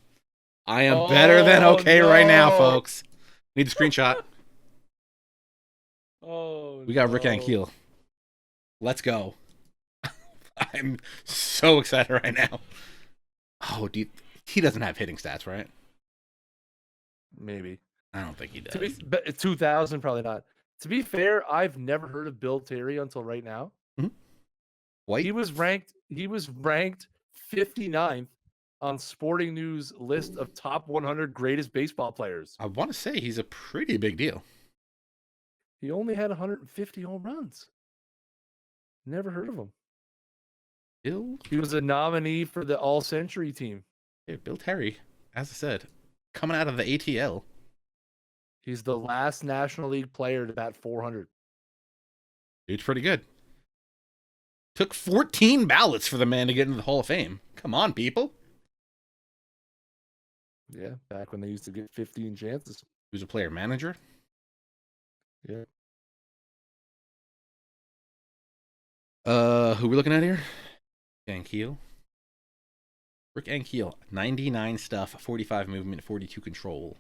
I am better than okay right now, folks. Need the screenshot. We got Rick Ankiel. Let's go. I'm so excited right now. Oh, dude, he doesn't have hitting stats, right? Maybe. I don't think he does. 2000, probably not. To be fair, I've never heard of Bill Terry until right now. Mm-hmm. White. He was ranked 59th on Sporting News list of top 100 greatest baseball players. I want to say he's a pretty big deal. He only had 150 home runs. Never heard of him. Bill? He was a nominee for the All-Century team. Yeah, Bill Terry, as I said, coming out of the ATL. He's the last National League player to bat 400. Dude's pretty good. Took 14 ballots for the man to get into the Hall of Fame. Come on, people. Yeah, back when they used to get 15 chances. He was a player manager. Yeah. Who we looking at here? Ankiel. Rick Ankiel, 99 stuff, 45 movement, 42 control.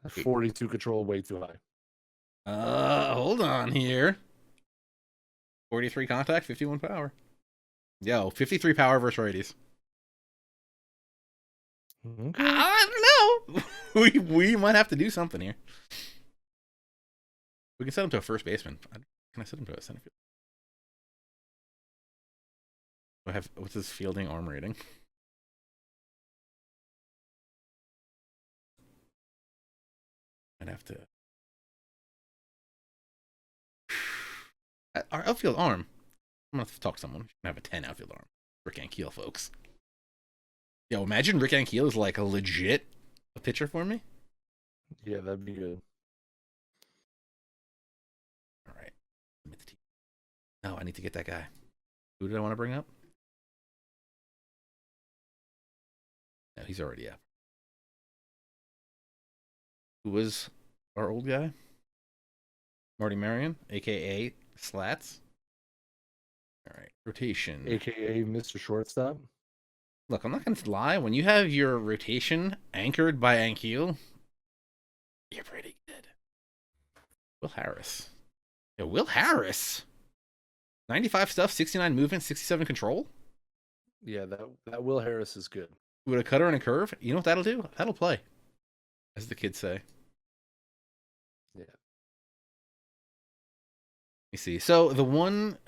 42 control, way too high. Hold on here. 43 contact, 51 power. Yo, 53 power versus righties. Okay. I don't know. we might have to do something here. We can set him to a first baseman. Can I set him to a center field? What's his fielding arm rating? I'd have to. Our outfield arm. I'm gonna have to talk to someone. We can have a 10 outfield arm. Rick Ankiel, folks. Yo, imagine Rick Ankiel is like a legit pitcher for me. Yeah, that'd be good. All right. No, I need to get that guy. Who did I want to bring up? No, he's already up. Who was our old guy? Marty Marion, aka Slats. All right, rotation. AKA Mr. Shortstop. Look, I'm not gonna lie. When you have your rotation anchored by Ankiel, you're pretty good. Will Harris. Yeah, Will Harris. 95 stuff, 69 movement, 67 control. Yeah, that Will Harris is good. With a cutter and a curve, you know what that'll do? That'll play, as the kids say. Yeah. You see, so the one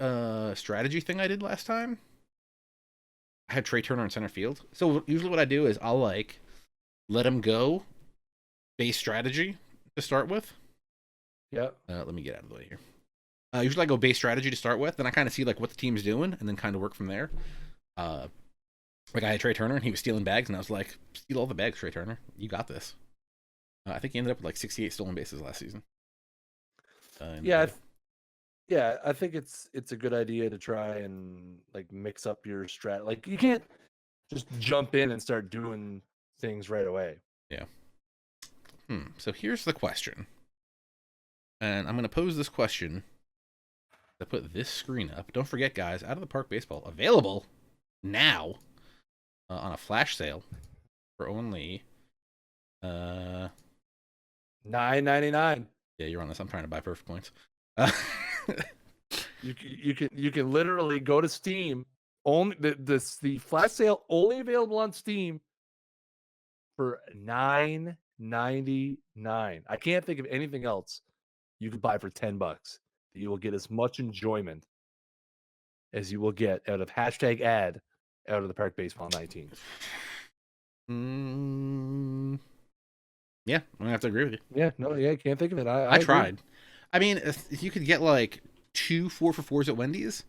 strategy thing I did last time, I had Trey Turner in center field. So usually what I do is I'll like let him go base strategy to start with. Yeah. Let me get out of the way here. Usually I go base strategy to start with, then I kind of see like what the team's doing, and then kind of work from there. Like I had Trey Turner, and he was stealing bags, and I was like, steal all the bags, Trey Turner. You got this. I think he ended up with like 68 stolen bases last season. I think it's a good idea to try and like mix up your strat. Like you can't just jump in and start doing things right away. Yeah. So here's the question, and I'm going to pose this question to put this screen up. Don't forget, guys, Out of the Park Baseball available now on a flash sale for only $9.99. Yeah, you're on this. I'm trying to buy perfect points. You can literally go to Steam. Only the flash sale only available on Steam for $9.99. I can't think of anything else you could buy for $10 that you will get as much enjoyment as you will get out of #ad Out of the Park Baseball 19. Yeah, I'm gonna have to agree with you. Yeah, no, yeah, I can't think of it. I tried. I mean, if you could get like 2 4-for-4s at Wendy's,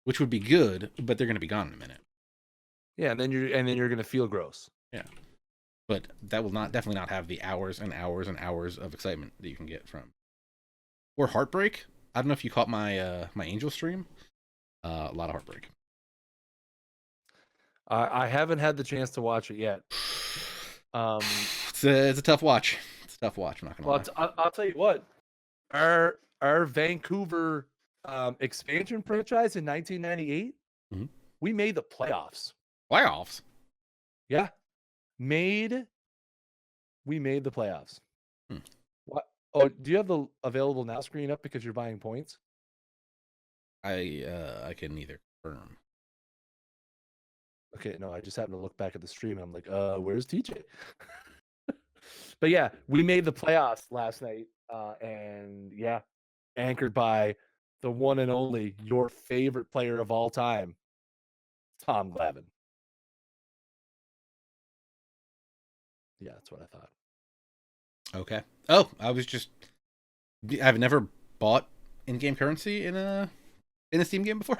which would be good, but they're gonna be gone in a minute. Yeah, and then you're gonna feel gross. Yeah, but that will definitely not have the hours and hours and hours of excitement that you can get from. Or Heartbreak. I don't know if you caught my my Angel stream. A lot of Heartbreak. I haven't had the chance to watch it yet. It's a tough watch. It's a tough watch. I'm not gonna lie. I'll tell you what. Our Vancouver expansion franchise in 1998, we made the playoffs. Playoffs? Yeah, we made the playoffs. What? Oh, do you have the available now screen up because you're buying points? I can neither confirm. Okay, no, I just happened to look back at the stream and I'm like, where's TJ? But yeah, we made the playoffs last night, and yeah, anchored by the one and only your favorite player of all time, Tom Glavine. Yeah, that's what I thought. Okay. Oh, I've never bought in-game currency in a Steam game before.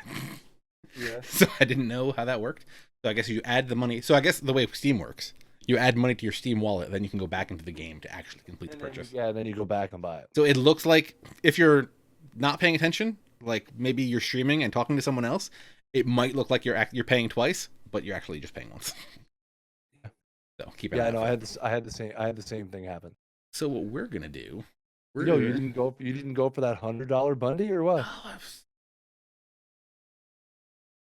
Yeah. So I didn't know how that worked. So I guess you add the money. So I guess the way Steam works, you add money to your Steam wallet, then you can go back into the game to actually complete the purchase. Then you go back and buy it. So it looks like if you're not paying attention, like maybe you're streaming and talking to someone else, it might look like you're paying twice, but you're actually just paying once. Yeah. So keep it. Yeah, no, I had the same thing happen. So what we're gonna do? You didn't go for that $100 Bundy or what?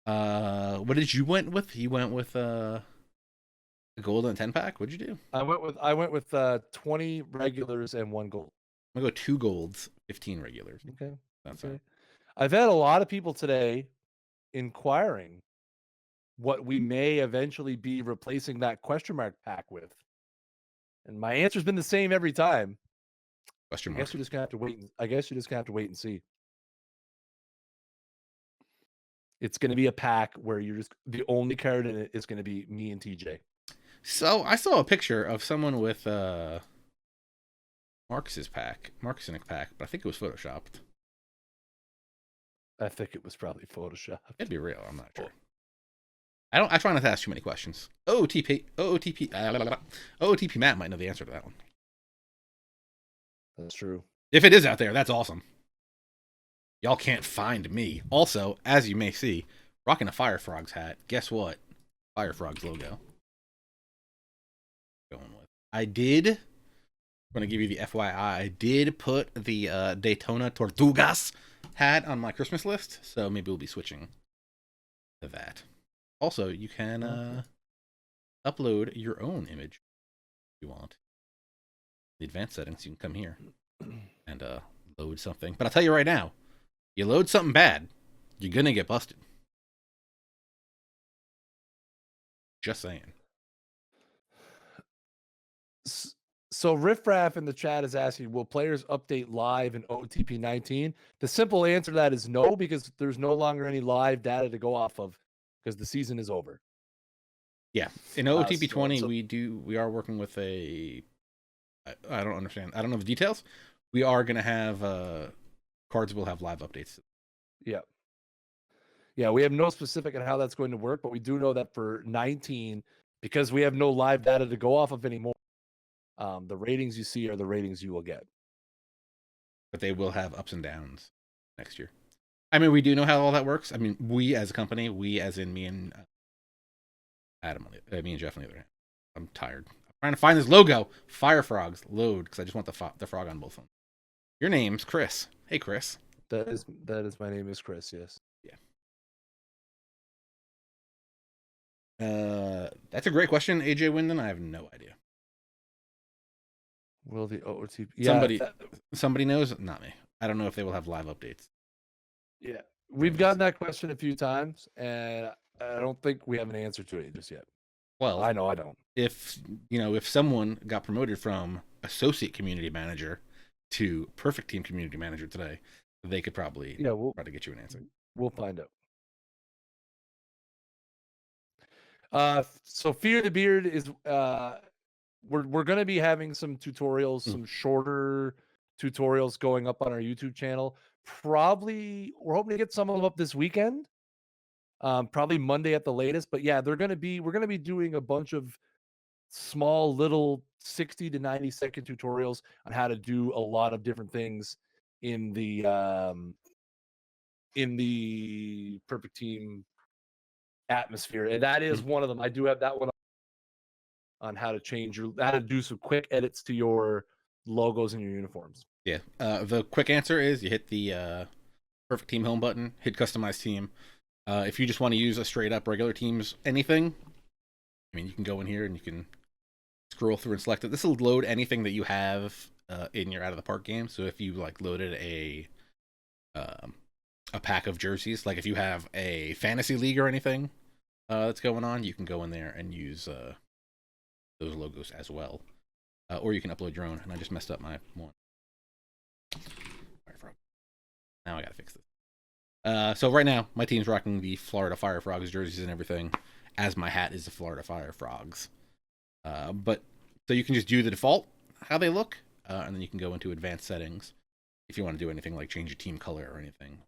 What did you went with? You went with a gold and a 10-pack. What'd you do? I went with 20 regulars and 1 gold. I'm gonna go 2 golds, 15 regulars. Okay. That's okay. it. I've had a lot of people today inquiring what we may eventually be replacing that question mark pack with. And my answer's been the same every time. Question I mark. guess you're just gonna have to wait. I guess you're just gonna have to wait and see. It's gonna be a pack where you're just the only card in it is gonna be me and TJ. So I saw a picture of someone with Marcus's pack, but I think it was photoshopped. I think it was probably Photoshop. It'd be real. I'm not sure. I try not to ask too many questions. OOTP Matt might know the answer to that one. That's true. If it is out there, that's awesome. Y'all can't find me. Also, as you may see, rocking a Fire Frogs hat. Guess what? Fire Frogs logo. Going with. I'm going to give you the FYI. I did put the Daytona Tortugas hat on my Christmas list, so maybe we'll be switching to that. Also, you can upload your own image if you want. The advanced settings, you can come here and load something. But I'll tell you right now, you load something bad, you're going to get busted. Just saying. So Riffraff in the chat is asking, will players update live in OOTP 19? The simple answer to that is no, because there's no longer any live data to go off of because the season is over. Yeah. In OOTP 20, we are working with I don't understand. I don't know the details. We are going to have cards will have live updates. Yeah. Yeah, we have no specific on how that's going to work, but we do know that for 19, because we have no live data to go off of anymore, the ratings you see are the ratings you will get. But they will have ups and downs next year. I mean, we do know how all that works. I mean, we as a company, we as in me and Adam, me and Jeff on the other hand. I'm tired. I'm trying to find this logo. Fire Frogs, load, because I just want the frog on both of them. Your name's Chris. Hey, Chris. That is my name is Chris, yes. Yeah. That's a great question, AJ Wyndon. I have no idea. Will the OOTP... Yeah, somebody knows? Not me. I don't know if they will have live updates. Yeah. We've gotten that question a few times, and I don't think we have an answer to it just yet. Well, I know I don't. If someone got promoted from associate community manager to perfect team community manager today, they could probably try to get you an answer. We'll find out. So Fear the Beard is we're going to be having some tutorials, some shorter tutorials going up on our YouTube channel. Probably we're hoping to get some of them up this weekend. Probably Monday at the latest, but yeah, we're going to be doing a bunch of small little 60 to 90 second tutorials on how to do a lot of different things in the perfect team atmosphere, and that is one of them. I do have that one on how to do some quick edits to your logos and your uniforms. Yeah. The quick answer is you hit the perfect team home button, hit customize team. If you just want to use a straight up regular team's anything, I mean, you can go in here and you can scroll through and select it. This will load anything that you have in your out of the park game. So if you like loaded a pack of jerseys, like if you have a fantasy league or anything that's going on, you can go in there and use those logos as well. Or you can upload your own. And I just messed up my one. Now I gotta fix this. So right now, my team's rocking the Florida Fire Frogs jerseys and everything, as my hat is the Florida Fire Frogs. But so you can just do the default, how they look, and then you can go into advanced settings if you want to do anything like change your team color or anything.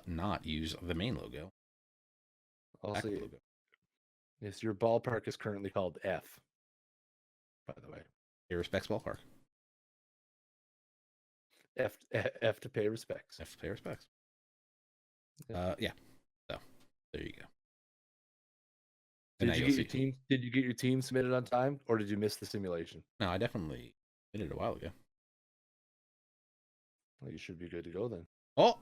Not use the main logo. Also, logo. Yes, your ballpark is currently called F, by the way. Pay respects ballpark. F to pay respects. F to pay respects. Yeah. So there you go. Did you get your team submitted on time, or did you miss the simulation? No, I definitely did it a while ago. Well, you should be good to go then. Oh,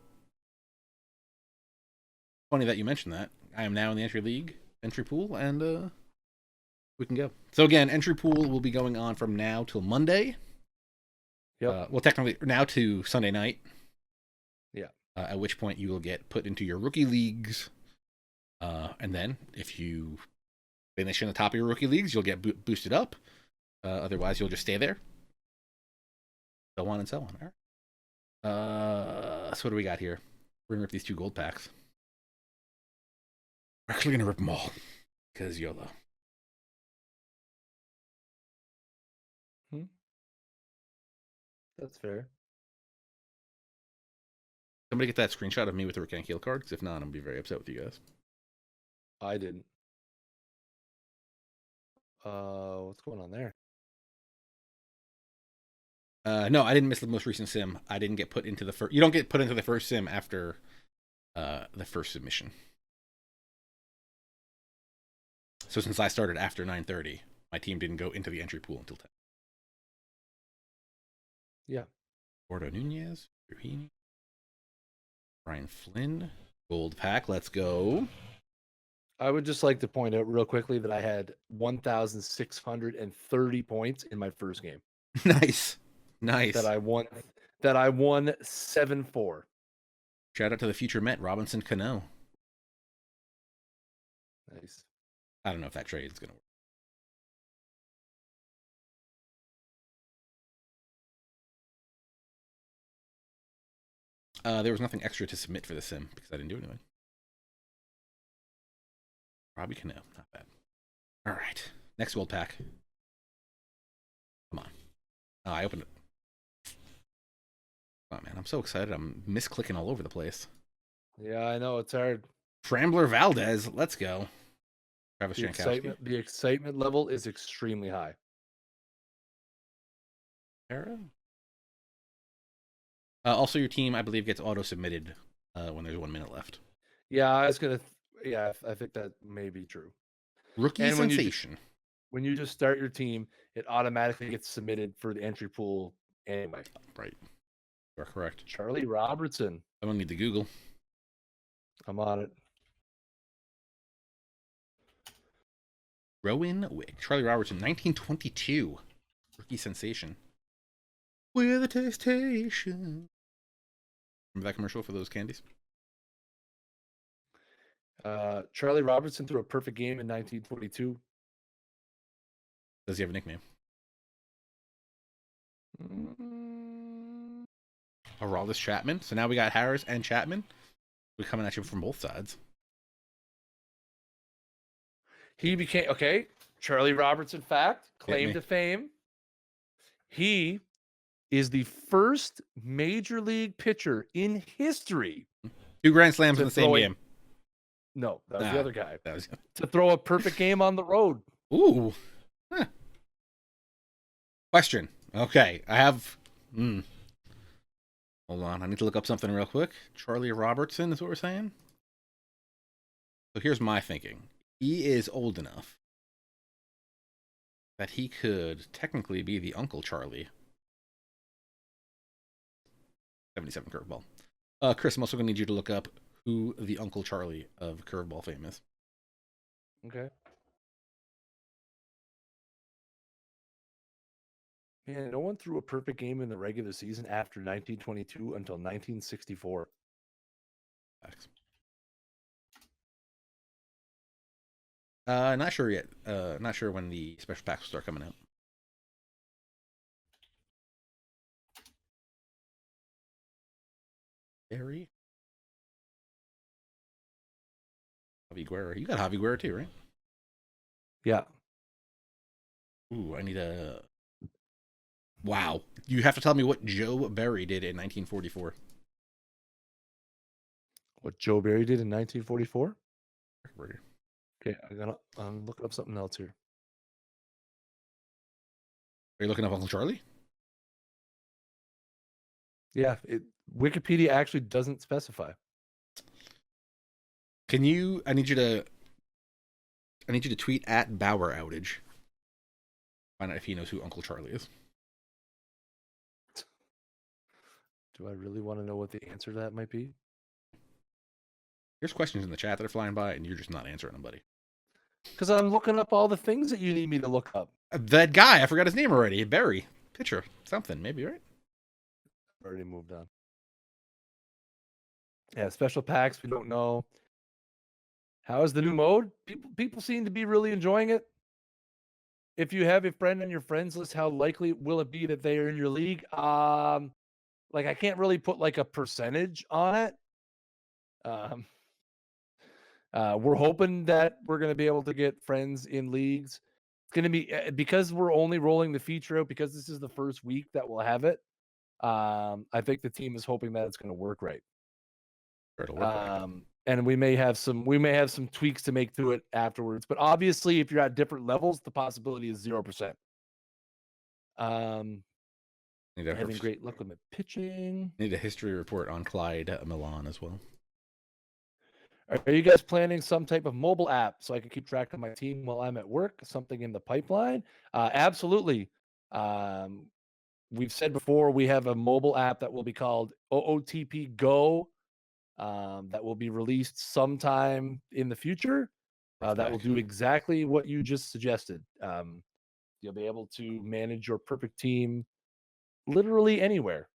funny that you mentioned that. I am now in the entry pool, and we can go. So again, entry pool will be going on from now till Monday. Yep. Well, technically now to Sunday night. Yeah. At which point you will get put into your rookie leagues And then if you finish in the top of your rookie leagues, you'll get boosted up. Otherwise, you'll just stay there. So on and so on. All right. So what do we got here? We're gonna rip these 2 gold packs. We're actually gonna rip them all because YOLO. That's fair. Somebody get that screenshot of me with the Rick Ankiel card, because if not, I'm gonna be very upset with you guys. I didn't. What's going on there? No, I didn't miss the most recent sim. I didn't get put into the first. You don't get put into the first sim after the first submission. So since I started after 9:30, my team didn't go into the entry pool until 10. Yeah. Gordo Nunez, Rahimi, Brian Flynn, gold pack. Let's go. I would just like to point out real quickly that I had 1,630 points in my first game. Nice. That I won 7-4. Shout out to the future Met, Robinson Cano. Nice. I don't know if that trade is going to work. There was nothing extra to submit for the sim because I didn't do anything. Robbie Cano, not bad. All right, next gold pack. Come on. Oh, I opened it. Oh man, I'm so excited. I'm misclicking all over the place. Yeah, I know it's hard. Frambler Valdez, let's go. Travis Jankowski. The excitement level is extremely high. Also, your team, I believe, gets auto-submitted when there's 1 minute left. Yeah, I was gonna. Yeah, I think that may be true. Rookie And sensation. When you just start your team, it automatically gets submitted for the entry pool anyway. Right. You're correct. Charlie Robertson. I don't need to Google. I'm on it. Rowan Wick. Charlie Robertson, 1922. Rookie sensation. With a tastation. Remember that commercial for those candies? Charlie Robertson threw a perfect game in 1922. Does he have a nickname? Aroldis Chapman. So now we got Harris and Chapman. We're coming at you from both sides. He became Charlie Robertson fact, claim to fame. He is the first major league pitcher in history 2 grand slams in the same game. No, that was the other guy. That was... To throw a perfect game on the road. Ooh. Huh. Question. Okay, I have. Hold on, I need to look up something real quick. Charlie Robertson is what we're saying. So here's my thinking. He is old enough that he could technically be the Uncle Charlie. 77 curveball. Chris, I'm also going to need you to look up who the Uncle Charlie of curveball fame is. Okay. Man, no one threw a perfect game in the regular season after 1922 until 1964. Facts. Not sure yet. Not sure when the special packs will start coming out. Barry. Javi Guerra. You got Javi Guerra too, right? Yeah. Ooh, I need a... Wow. You have to tell me what Joe Barry did in 1944. What Joe Barry did in 1944? Burger. Okay, I'm looking up something else here. Are you looking up Uncle Charlie? Yeah, Wikipedia actually doesn't specify. Can you? I need you to tweet at Bauer Outage. Find out if he knows who Uncle Charlie is. Do I really want to know what the answer to that might be? There's questions in the chat that are flying by, and you're just not answering them, buddy. Because I'm looking up all the things that you need me to look up. That guy, I forgot his name already. Barry. Pitcher. Something, maybe, right? Already moved on. Yeah, special packs, we don't know. How is the new mode? People seem to be really enjoying it. If you have a friend on your friends list, how likely will it be that they are in your league? Like I can't really put like a percentage on it. Um, we're hoping that we're going to be able to get friends in leagues. It's going to be because we're only rolling the feature out because this is the first week that we'll have it. I think the team is hoping that it's going to work right. It'll work right. And we may have some tweaks to make to it afterwards. But obviously, if you're at different levels, the possibility is 0%. Having great luck with my pitching. Need a history report on Clyde Milan as well. Are you guys planning some type of mobile app so I can keep track of my team while I'm at work? Something in the pipeline? Absolutely. We've said before we have a mobile app that will be called OOTP Go. That will be released sometime in the future. That will do exactly what you just suggested. You'll be able to manage your perfect team literally anywhere.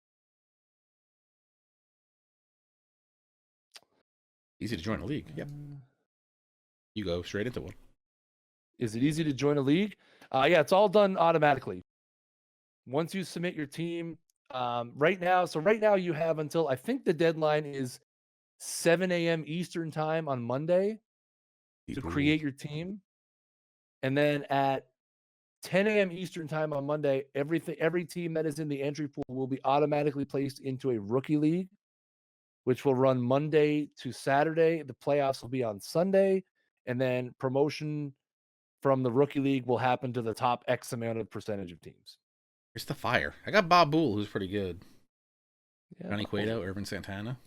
Easy to join a league. Yep. You go straight into one. Is it easy to join a league? Yeah, it's all done automatically. Once you submit your team, right now you have until I think the deadline is 7 a.m. Eastern time on Monday to create your team. And then at 10 a.m. Eastern time on Monday, every team that is in the entry pool will be automatically placed into a rookie league, which will run Monday to Saturday. The playoffs will be on Sunday, and then promotion from the rookie league will happen to the top X amount of percentage of teams. Here's the fire. I got Bob Boole, who's pretty good. Yeah, Johnny Cueto, Irvin Santana.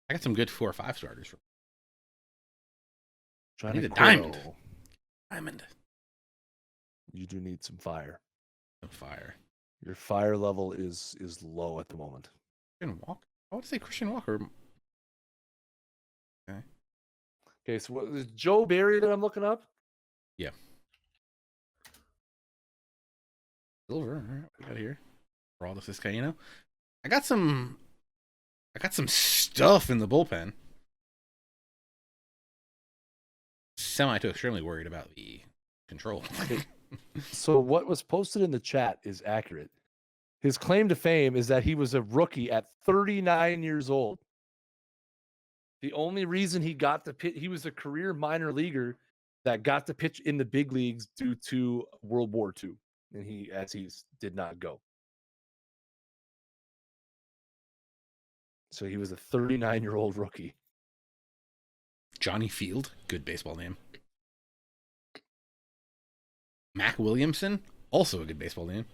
I got some good 4 or 5 starters. I need a diamond. Diamond. You do need some fire. Some fire. Your fire level is low at the moment. Christian Walker. I want to say Christian Walker. Okay. Okay, so what is Joe Barry that I'm looking up? Yeah. Silver. All right, what we got here? Geraldo Ciscaino. I got some stuff in the bullpen. Semi to extremely worried about the control. So what was posted in the chat is accurate. His claim to fame is that he was a rookie at 39 years old. The only reason he got to pitch, he was a career minor leaguer that got to pitch in the big leagues due to World War II, and he did not go. So he was a 39-year-old rookie. Johnny Field, good baseball name. Mac Williamson, also a good baseball name.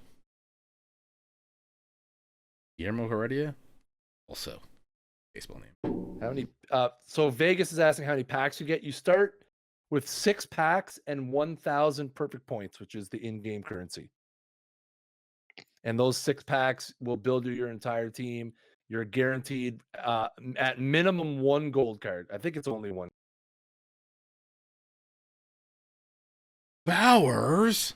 Guillermo Heredia, also baseball name. How many? So Vegas is asking how many packs you get. You start with 6 packs and 1,000 perfect points, which is the in-game currency. And those 6 packs will build your entire team. You're guaranteed at minimum 1 gold card. I think it's only 1. Bowers.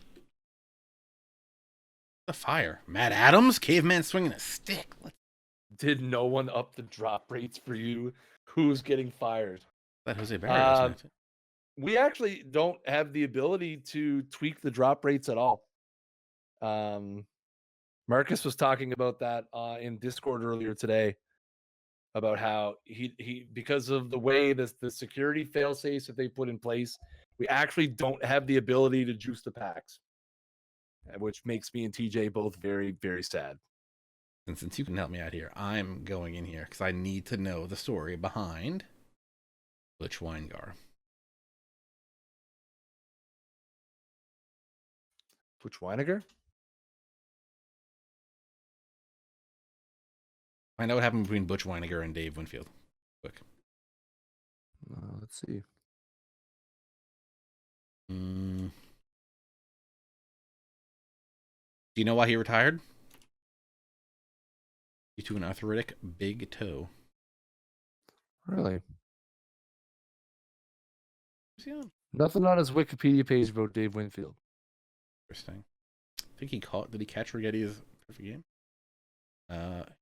The fire. Matt Adams, caveman swinging a stick. Did no one up the drop rates for you? Who's getting fired? That Jose Barrios. We actually don't have the ability to tweak the drop rates at all. Marcus was talking about that in Discord earlier today about how he because of the way the security fail-safes that they put in place, we actually don't have the ability to juice the packs, which makes me and TJ both very, very sad. And since you can help me out here, I'm going in here because I need to know the story behind Butch Weingar. Butch Weiniger? Find out what happened between Butch Weiniger and Dave Winfield. Quick. Let's see. Do you know why he retired? Due to an arthritic big toe. Really? Nothing on his Wikipedia page about Dave Winfield. Interesting. I think did he catch Righetti's perfect game?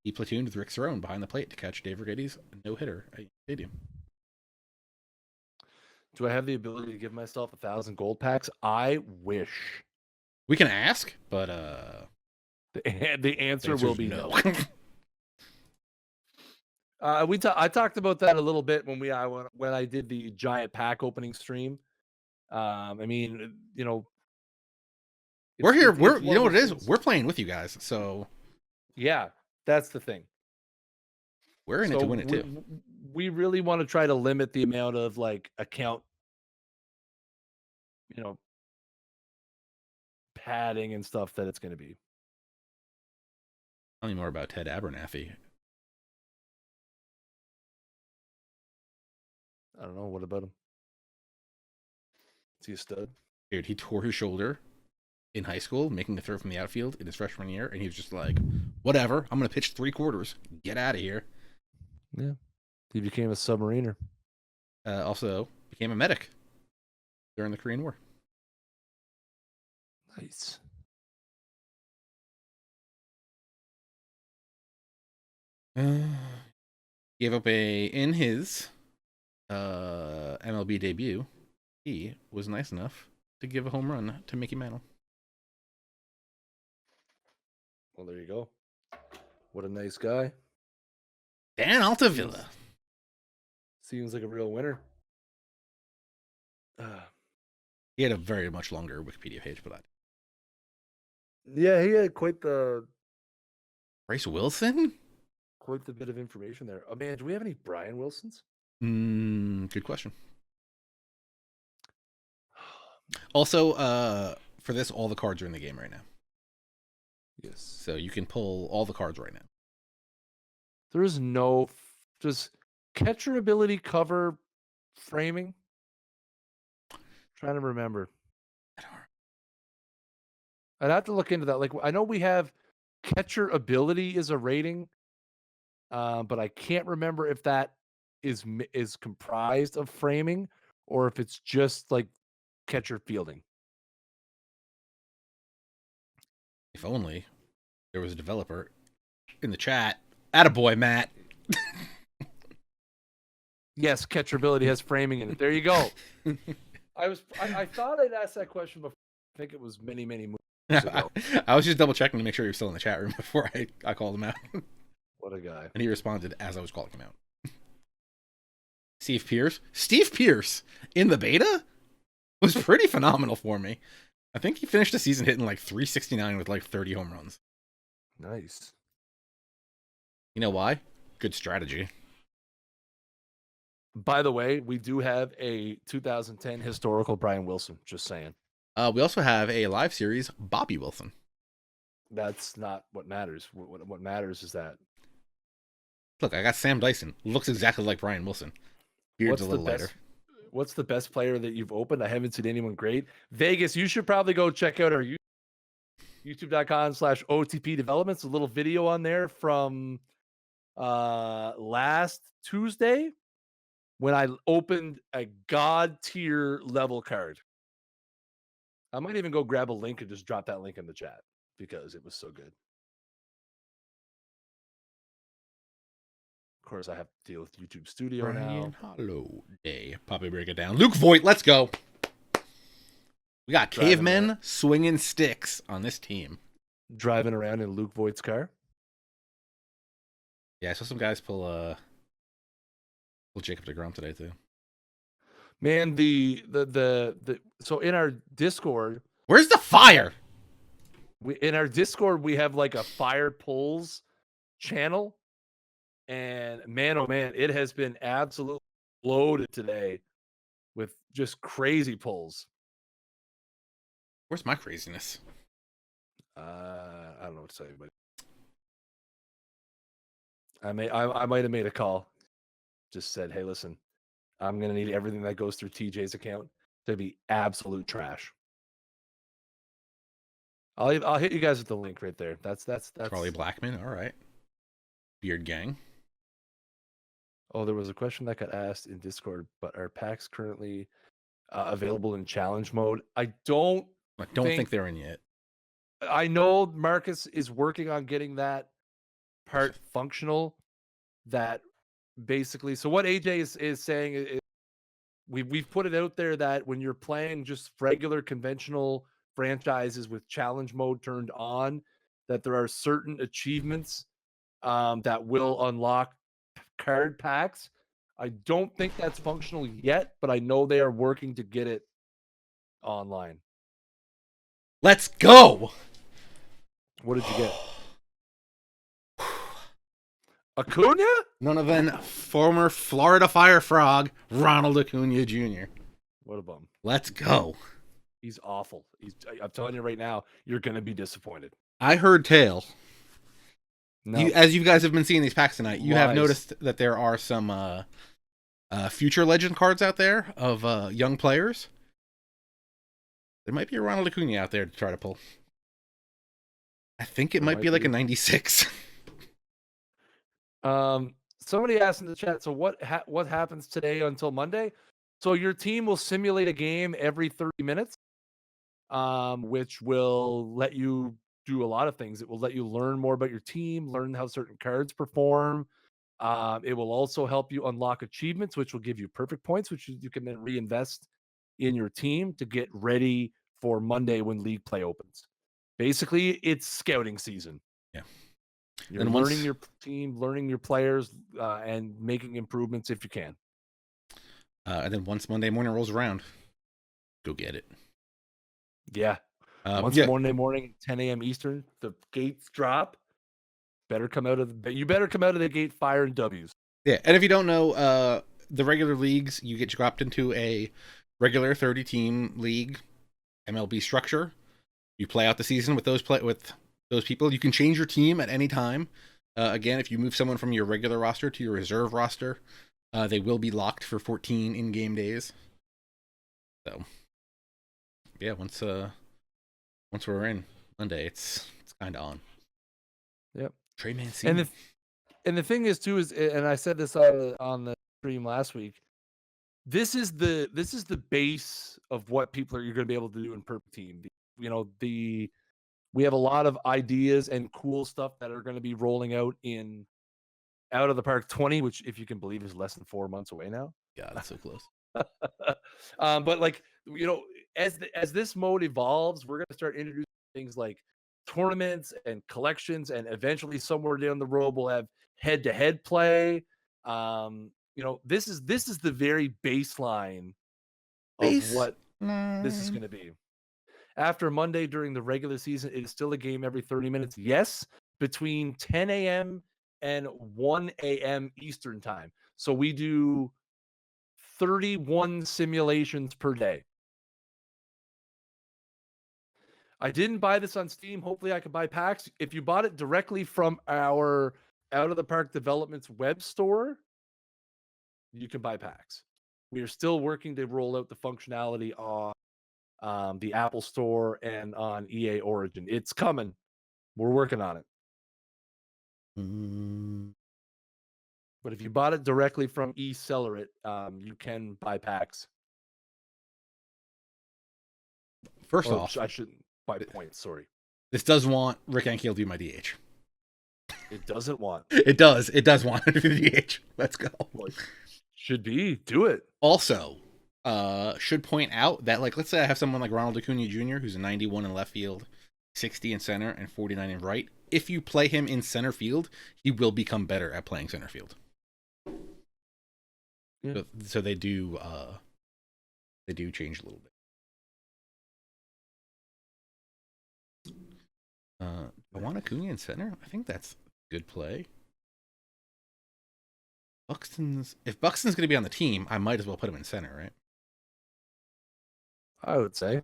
He platooned with Rick Cerrone behind the plate to catch Dave Righetti's no-hitter at Stadium. Do I have the ability to give myself 1,000 gold packs? I wish. We can ask, but The answer will be no. no. I talked about that a little bit when when I did the giant pack opening stream. I mean, We're here. it's We're one you know of what it those is. things- We're playing with you guys, so Yeah, that's the thing. we're in it to win it too. We really want to try to limit the amount of like account, padding and stuff that it's going to be. Tell me more about Ted Abernathy. I don't know. What about him? Is he a stud? Dude, he tore his shoulder in high school, making a throw from the outfield in his freshman year, and he was just like, "Whatever, I'm gonna pitch 3/4. Get out of here." Yeah. He became a submariner. Also became a medic during the Korean War. Nice. Gave up in his MLB debut. He was nice enough to give a home run to Mickey Mantle. Well, there you go. What a nice guy. Dan Altavilla. Seems like a real winner. He had a very much longer Wikipedia page for that. Yeah, he had quite the Bryce Wilson? bit of information there. Oh man, do we have any Brian Wilsons? Good question. Also, for this, all the cards are in the game right now. Yes. So you can pull all the cards right now. There is no does catcher ability cover framing? Trying to remember. I'd have to look into that. Like I know we have catcher ability is a rating, but I can't remember if that is comprised of framing or if it's just like catcher fielding. If only there was a developer in the chat. Attaboy, Matt. Yes, catcher ability has framing in it. There you go. I thought I'd asked that question before. I think it was many moves ago. I was just double checking to make sure he was still in the chat room before I called him out. What a guy. And he responded as I was calling him out. Steve Pierce in the beta was pretty phenomenal for me. I think he finished the season hitting like 369 with like 30 home runs. Nice. You know why? Good strategy. By the way, we do have a 2010 historical Brian Wilson. Just saying. We also have a live series, Bobby Wilson. That's not what matters. What matters is that. Look, I got Sam Dyson. Looks exactly like Brian Wilson. Beard's a little lighter. What's the best player that you've opened? I haven't seen anyone great. Vegas, you should probably go check out our youtube.com/OTP developments. A little video on there from last Tuesday when I opened a god tier level card. I might even go grab a link and just drop that link in the chat because it was so good. Of course, I have to deal with YouTube Studio now. Holiday. Poppy, break it down. Luke Voigt, let's go. We got cavemen swinging sticks on this team. Driving around in Luke Voigt's car. Yeah, I saw some guys pull Jacob deGrom today too. Man, so in our Discord, where's the fire? we have like a fire pulls channel, and man, oh man, it has been absolutely loaded today with just crazy pulls. Where's my craziness? I don't know what to tell you, but I might have made a call. Just said, hey, listen, I'm gonna need everything that goes through TJ's account to be absolute trash. I'll hit you guys with the link right there. That's Charlie Blackman. All right. Beard Gang. Oh, there was a question that got asked in Discord, but are packs currently available in challenge mode? I don't think they're in yet. I know Marcus is working on getting that part functional. That basically, so what AJ is saying is we've put it out there that when you're playing just regular conventional franchises with challenge mode turned on, that there are certain achievements that will unlock card packs. I don't think that's functional yet, but I know they are working to get it online. Let's go. What did you get? Acuna? None other than former Florida Fire Frog, Ronald Acuna Jr. What a bum. Let's go. He's awful. I'm telling you right now, you're going to be disappointed. I heard tale. No. As you guys have been seeing these packs tonight, you have Lies. noticed that there are some future legend cards out there of young players. There might be a Ronald Acuna out there to try to pull. I think it might be like a 96. Somebody asked in the chat, so what happens today until Monday? So your team will simulate a game every 30 minutes, which will let you do a lot of things. It will let you learn more about your team, learn how certain cards perform. It will also help you unlock achievements, which will give you perfect points, which you can then reinvest in your team to get ready for Monday when league play opens. Basically, it's scouting season. Yeah. You're learning your team, learning your players, and making improvements if you can. And then once Monday morning rolls around, go get it. Yeah. Once Monday morning, 10 a.m. Eastern, the gates drop. You better come out of the gate firing W's. Yeah, and if you don't know, the regular leagues, you get dropped into a regular 30-team league MLB structure. You play out the season with those people. You can change your team at any time. Again, if you move someone from your regular roster to your reserve roster, they will be locked for 14 in-game days. So, yeah, once we're in Monday, it's kind of on. Yep. Trey Mancini. And the thing is too and I said this on the stream last week. This is the base of what you're going to be able to do in Perp Team. We have a lot of ideas and cool stuff that are going to be rolling out in Out of the Park 20, which, if you can believe, is less than 4 months away now. Yeah, that's so close. But as this mode evolves, we're going to start introducing things like tournaments and collections, and eventually somewhere down the road we'll have head-to-head play. This is the very baseline of what this is going to be. After Monday during the regular season, it is still a game every 30 minutes. Yes, between 10 a.m. and 1 a.m. Eastern time. So we do 31 simulations per day. I didn't buy this on Steam. Hopefully I can buy packs. If you bought it directly from our Out of the Park Developments web store, you can buy packs. We are still working to roll out the functionality on the Apple Store and on EA Origin. It's coming. We're working on it. But if you bought it directly from eSellerit, you can buy packs. First off, I shouldn't buy points. Sorry. This does want Rick Ankiel to be my DH. It doesn't want. It does. It does want him to be the DH. Let's go. Should be. Do it. Also, should point out that, let's say I have someone like Ronald Acuna Jr., who's a 91 in left field, 60 in center, and 49 in right. If you play him in center field, he will become better at playing center field. Yeah. So they do change a little bit. I want Acuna in center. I think that's a good play. If Buxton's going to be on the team, I might as well put him in center, right? I would say.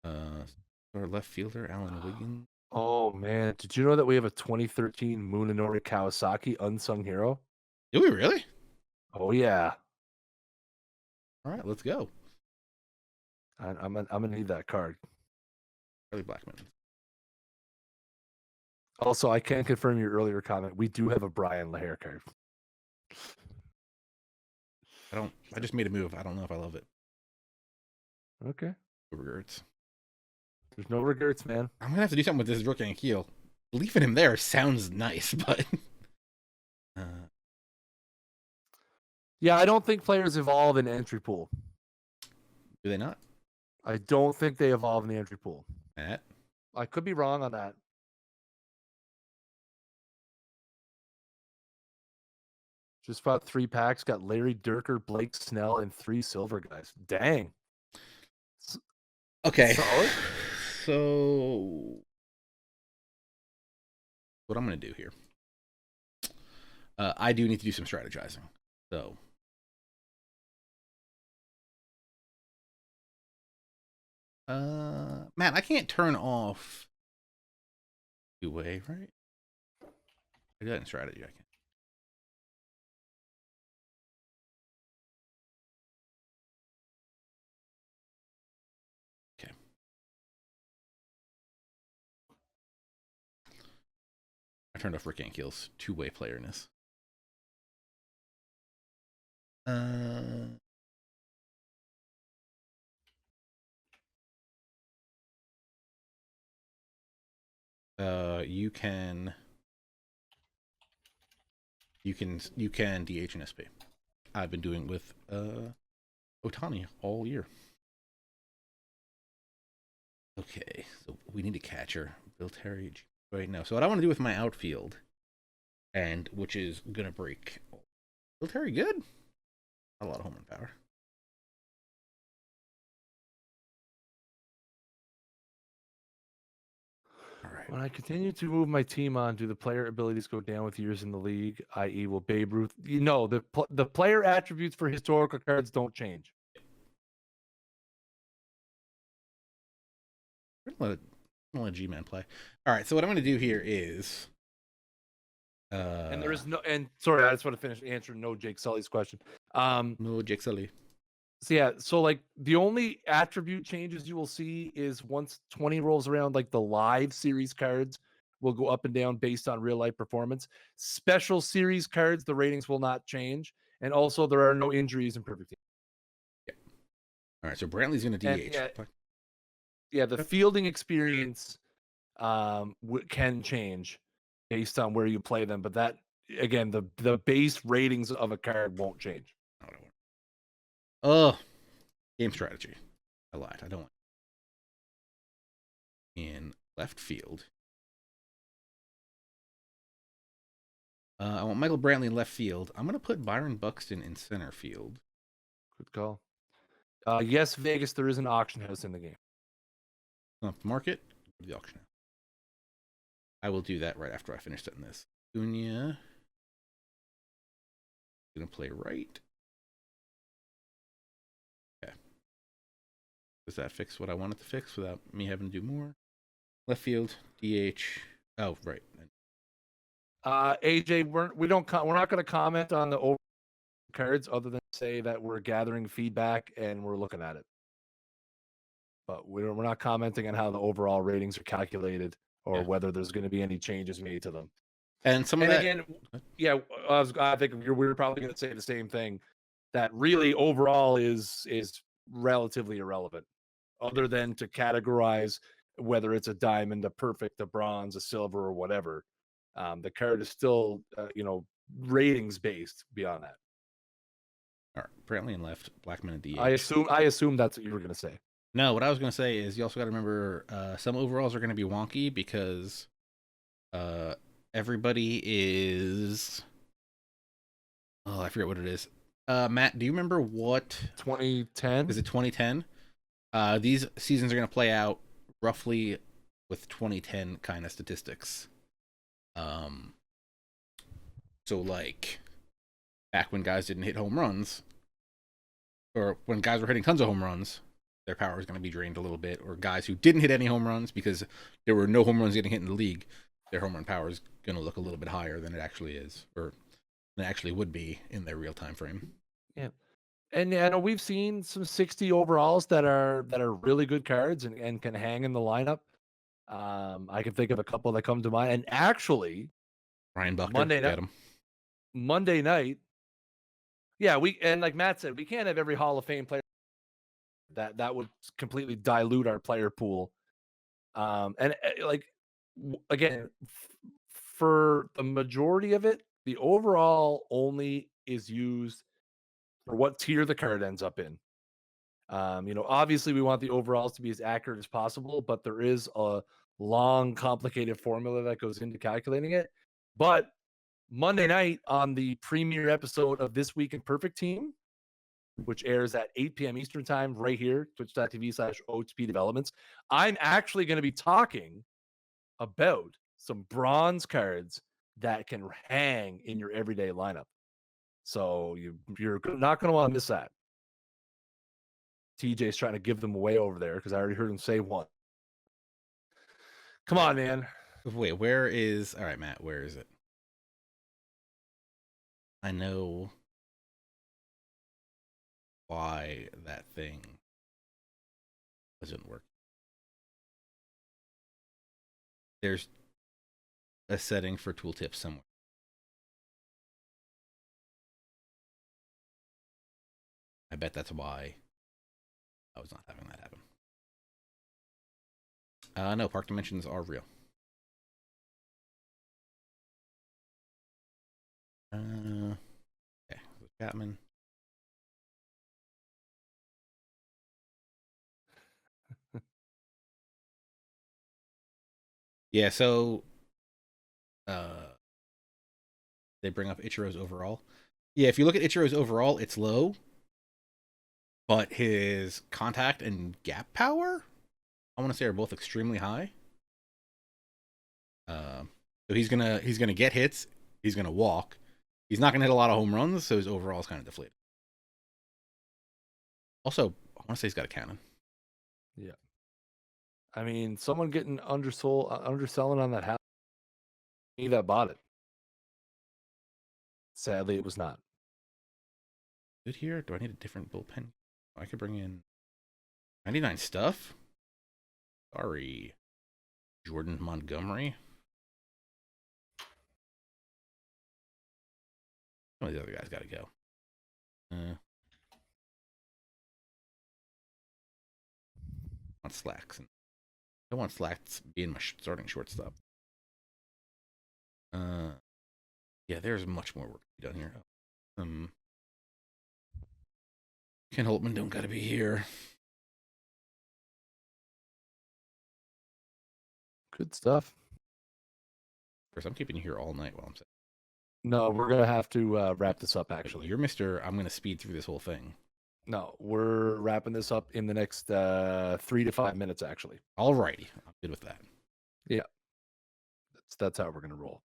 Our left fielder, Alan Wiggins. Oh, man. Did you know that we have a 2013 Munenori Kawasaki unsung hero? Do we really? Oh, yeah. All right, let's go. I'm gonna need that card. Charlie Blackman. Also, I can confirm your earlier comment. We do have a Brian LaHair card. I just made a move. I don't know if I love it. Okay. No regrets. There's no regrets, man. I'm gonna have to do something with this Rook and Keel. Leaving him there sounds nice, but Yeah, I don't think players evolve in entry pool. Do they not? I don't think they evolve in the entry pool. Matt? I could be wrong on that. Just bought 3 packs. Got Larry Dirker, Blake Snell, and 3 silver guys. Dang. Okay. Solid. So, what I'm going to do here, I do need to do some strategizing. So, Matt, I can't turn off two-way, right? I do that in strategy. I can. Okay. I turned off Rick Ankiel's two-way playerness. You can DH and SP. I've been doing with Otani all year. Okay, so we need a catcher. Bill Terry right now. So what I want to do with my outfield, and which is gonna break. Bill Terry good. Not a lot of home run power. All right. When I continue to move my team on, do the player abilities go down with years in the league? I.e., will Babe Ruth? The player attributes for historical cards don't change. I'm gonna let G-Man play. All right. So what I'm gonna do here is. And there is no. And sorry, I just want to finish answering no Jake Sully's question. No Jake Sully. So yeah, so like the only attribute changes you will see is once 20 rolls around, like the live series cards will go up and down based on real life performance. Special series cards, the ratings will not change, and also there are no injuries in perfect. Yeah. All right. So Brantley's gonna DH. Yeah, the fielding experience can change based on where you play them, but that again, the base ratings of a card won't change. Oh, game strategy. I lied. I don't want in left field. I want Michael Brantley in left field. I'm gonna put Byron Buxton in center field. Good call. Yes, Vegas, there is an auction house in the game. Off the market, go to the auction house. I will do that right after I finish setting this. Cunha. Gonna play right. Okay. Does that fix what I wanted to fix without me having to do more? Left field, DH. Oh, right. AJ, we're not going to comment on the over cards other than say that we're gathering feedback and we're looking at it. But we're not commenting on how the overall ratings are calculated or whether there's going to be any changes made to them. And some of that, again, yeah, I think we're probably going to say the same thing. That really overall is relatively irrelevant, other than to categorize whether it's a diamond, a perfect, a bronze, a silver, or whatever. The card is still, ratings based beyond that. all right, Brantley in left, Blackman in DH. I assume that's what you were going to say. No, what I was going to say is you also got to remember some overalls are going to be wonky because everybody is. Oh, I forget what it is. Matt, do you remember what 2010? Is it 2010? These seasons are going to play out roughly with 2010 kind of statistics. So like back when guys didn't hit home runs, or when guys were hitting tons of home runs, their power is going to be drained a little bit. Or guys who didn't hit any home runs because there were no home runs getting hit in the league, their home run power is going to look a little bit higher than it actually is, or it actually would be in their real time frame. Yeah. And I know we've seen some 60 overalls that are really good cards and can hang in the lineup. I can think of a couple that come to mind. And actually, Ryan Buckner, Monday night. Yeah, like Matt said, we can't have every Hall of Fame player. That would completely dilute our player pool. And like again, for the majority of it, the overall only is used or what tier the card ends up in. Obviously we want the overalls to be as accurate as possible, but there is a long, complicated formula that goes into calculating it. But Monday night on the premiere episode of This Week in Perfect Team, which airs at 8 p.m. Eastern time right here, twitch.tv/OOTP Developments, I'm actually going to be talking about some bronze cards that can hang in your everyday lineup. So you're not going to want to miss that. TJ's trying to give them away over there because I already heard him say one. Come on, man. Wait, where is... All right, Matt, where is it? I know why that thing doesn't work. There's a setting for tooltips somewhere. I bet that's why I was not having that happen. No, park dimensions are real. Okay, Chapman. Yeah, so they bring up Ichiro's overall. Yeah, if you look at Ichiro's overall, it's low, but his contact and gap power, I want to say, are both extremely high. So he's gonna get hits. He's gonna walk. He's not gonna hit a lot of home runs, so his overall is kind of deflated. Also, I want to say he's got a cannon. Yeah. I mean, someone getting underselling on that house. Me that bought it. Sadly, it was not. Good here. Do I need a different bullpen? I could bring in 99 stuff. Sorry, Jordan Montgomery. Some of the other guys got to go. I want Slacks. I don't want Slacks being my starting shortstop. Yeah, there's much more work to be done here. Ken Holtman don't got to be here. Good stuff. Of course, I'm keeping you here all night while I'm saying. No, we're gonna have to wrap this up. Actually, you're Mr. I'm gonna speed through this whole thing. No, we're wrapping this up in the next 3 to 5 minutes. Actually, alrighty, I'm good with that. Yeah, that's how we're gonna roll.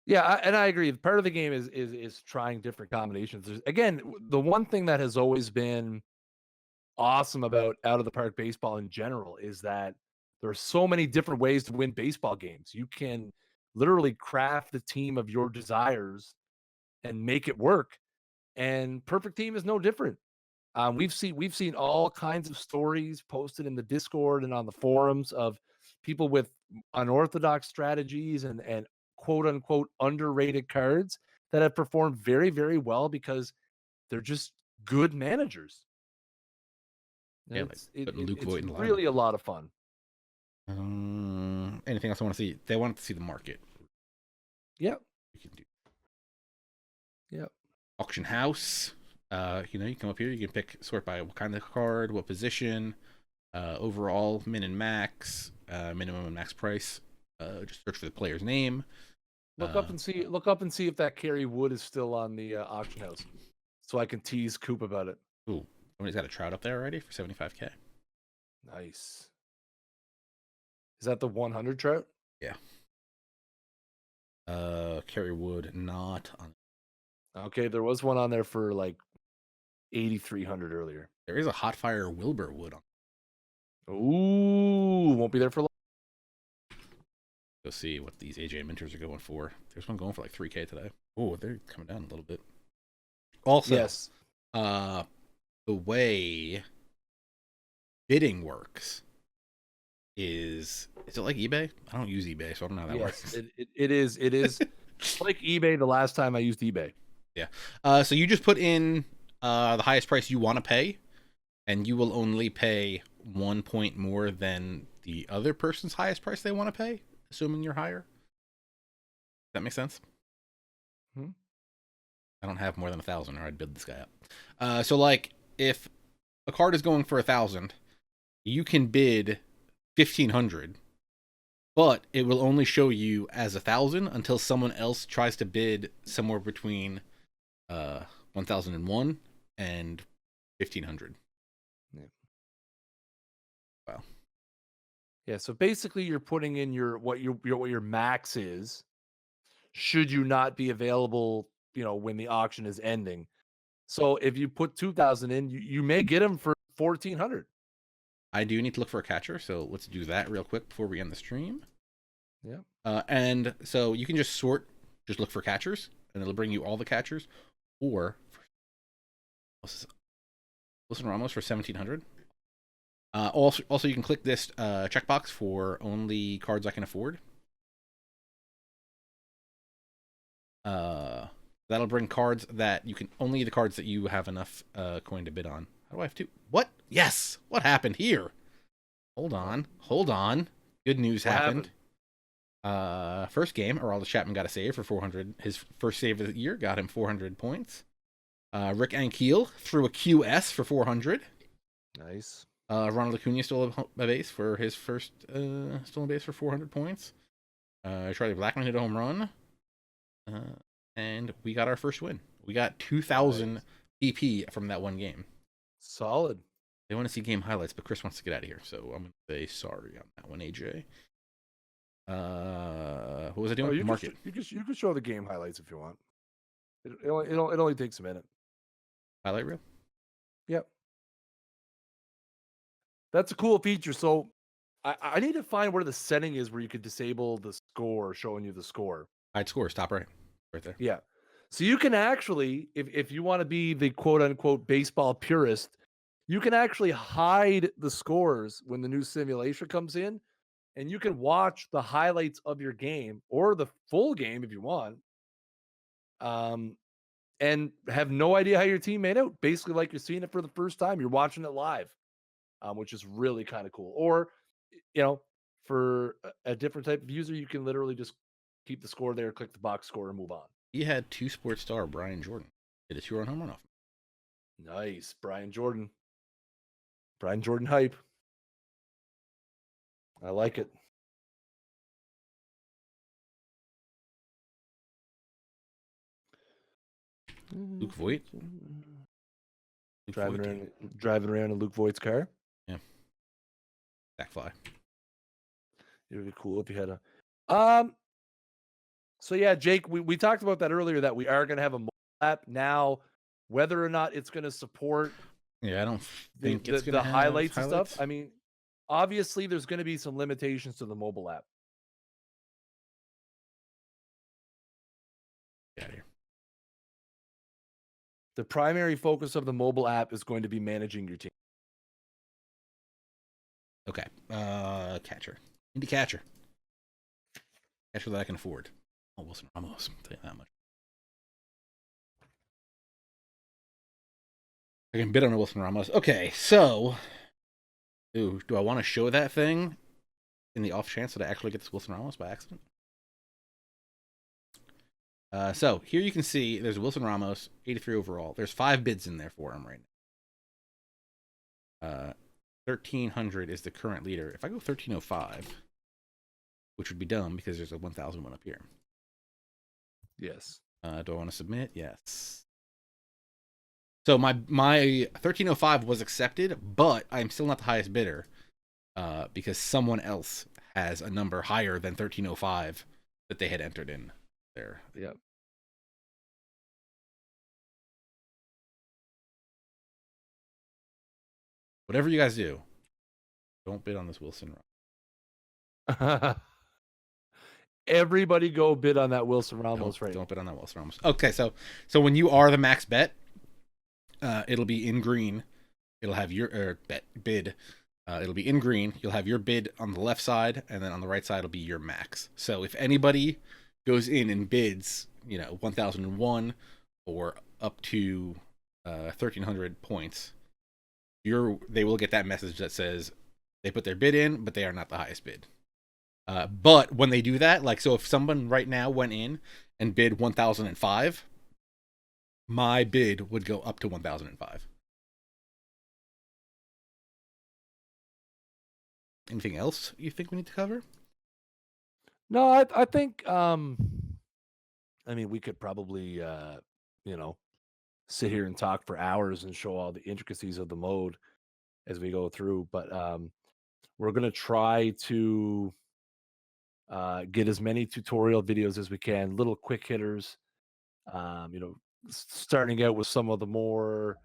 Yeah, and I agree. Part of the game is trying different combinations. Again, the one thing that has always been awesome about out of the park baseball in general is that there are so many different ways to win baseball games. You can literally craft the team of your desires and make it work. And Perfect Team is no different. We've seen all kinds of stories posted in the Discord and on the forums of people with unorthodox strategies and quote unquote underrated cards that have performed very, very well because they're just good managers. Yeah, it's really a lot of fun. Anything else I want to see? They want to see the market. Yep. You can do. Yep. Auction house. You come up here. You can sort by what kind of card, what position, overall min and max, minimum and max price. Just search for the player's name. Look up and see if that Kerry Wood is still on the auction house, so I can tease Coop about it. Ooh, somebody's got a Trout up there already for 75K. Nice. Is that the 100 Trout? Yeah. Kerry Wood not on. Okay, there was one on there for like 8,300 earlier. There is a Hot Fire Wilbur Wood on. Ooh, won't be there for long. Go see what these AJ Minters are going for. There's one going for like 3K today. Oh, they're coming down a little bit. Also, yes. The way bidding works is it like eBay? I don't use eBay, so I don't know how that works. It is like eBay the last time I used eBay. Yeah. So you just put in the highest price you want to pay, and you will only pay 1 point more than the other person's highest price they want to pay, assuming you're higher. Does that make sense? I don't have more than 1,000, or I'd bid this guy up. So like, if a card is going for 1,000, you can bid 1,500, but it will only show you as 1,000 until someone else tries to bid somewhere between 1,001 and 1,500. Yeah. Wow. Yeah, so basically you're putting in what your max is, should you not be available, when the auction is ending. So if you put 2,000 in, you may get them for 1,400. I do need to look for a catcher, so let's do that real quick before we end the stream. Yeah. And so you can just look for catchers, and it'll bring you all the catchers. Or Wilson Ramos for 1,700. Also, you can click this checkbox for only cards I can afford. That'll bring cards that you can only the cards that you have enough coin to bid on. How do I have to? What? Yes. What happened here? Hold on. Good news happened. First game, Aroldis Chapman got a save for 400. His first save of the year got him 400 points. Rick Ankiel threw a QS for 400. Nice. Ronald Acuna stole a base for his first stolen base for 400 points. Charlie Blackmon hit a home run. And we got our first win. We got 2,000 PP from that one game. Solid. They want to see game highlights, but Chris wants to get out of here, so I'm going to say sorry on that one, AJ. What was I doing? You Market. You can show the game highlights if you want. It only takes a minute. Highlight reel? Yep. That's a cool feature. So I need to find where the setting is where you could disable the score, showing you the score. Hide score, stop right there. Yeah. So you can actually, if you want to be the quote unquote baseball purist, you can actually hide the scores when the new simulation comes in, and you can watch the highlights of your game or the full game if you want. And have no idea how your team made out. Basically, like you're seeing it for the first time, you're watching it live, which is really kind of cool. Or, for a different type of user, you can literally just keep the score there, click the box score, and move on. He had 2 sports star Brian Jordan. Did a 2-run home run off him. Nice. Brian Jordan. Brian Jordan hype. I like it. Luke Voigt. Driving around in Luke Voigt's car. Yeah. Backfly. It would be cool if you had a. So yeah, Jake, we talked about that earlier, that we are going to have a mobile app now. Whether or not it's going to support, I don't think it's going to the highlights and stuff. I mean, obviously, there's going to be some limitations to the mobile app. Get out of here. The primary focus of the mobile app is going to be managing your team. Okay. Catcher. Need a catcher. Catcher that I can afford. Oh, Wilson Ramos. I'll tell you that much. I can bid on a Wilson Ramos. Okay, so do I want to show that thing in the off chance that I actually get this Wilson Ramos by accident? So here you can see there's Wilson Ramos, 83 overall. There's 5 bids in there for him right now. 1,300 is the current leader. If I go 1,305, which would be dumb because there's a 1,001 up here. Yes. Do I want to submit? Yes. So my 1,305 was accepted, but I'm still not the highest bidder because someone else has a number higher than 1,305 that they had entered in there. Yep. Whatever you guys do, don't bid on this Wilson Ramos. Everybody go bid on that Wilson Ramos Don't bid on that Wilson Ramos. Okay, so when you are the max bet, it'll be in green. It'll have your bid. It'll be in green. You'll have your bid on the left side, and then on the right side will be your max. So if anybody goes in and bids, 1,001 or up to 1,300 points, they will get that message that says they put their bid in, but they are not the highest bid. But when they do that, so if someone right now went in and bid 1,005, My bid would go up to 1,005. Anything else you think we need to cover? No, I think I mean we could probably you know, sit here and talk for hours and show all the intricacies of the mode as we go through, but we're gonna try to get as many tutorial videos as we can, little quick hitters. You know, starting out with some of the more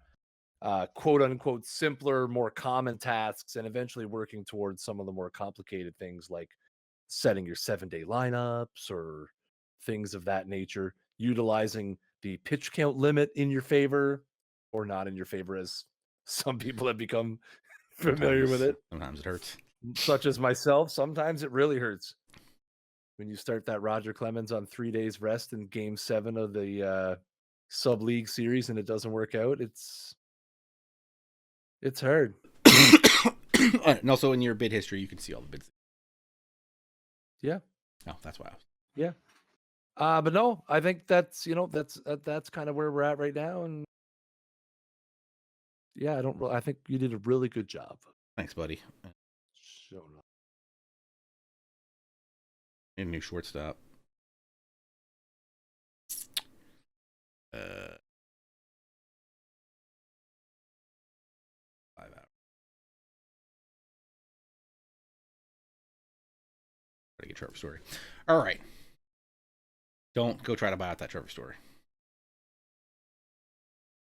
quote unquote simpler, more common tasks, and eventually working towards some of the more complicated things like setting your 7-day lineups or things of that nature, utilizing the pitch count limit in your favor or not in your favor, as some people have become familiar with it, Sometimes it hurts. such as myself. Sometimes it really hurts when you start that Roger Clemens on 3 days rest in game 7 of the sub league series and it doesn't work out. It's hard. And also in your bid history, you can see all the bids. Yeah. Oh, that's why. Yeah. But no, I think that's, that's kind of where we're at right now. And yeah, I think you did a really good job. Thanks, buddy. Showing up. A new shortstop. 5 hours. Gotta get Trevor Story. All right. Don't go try to buy out that Trevor Story.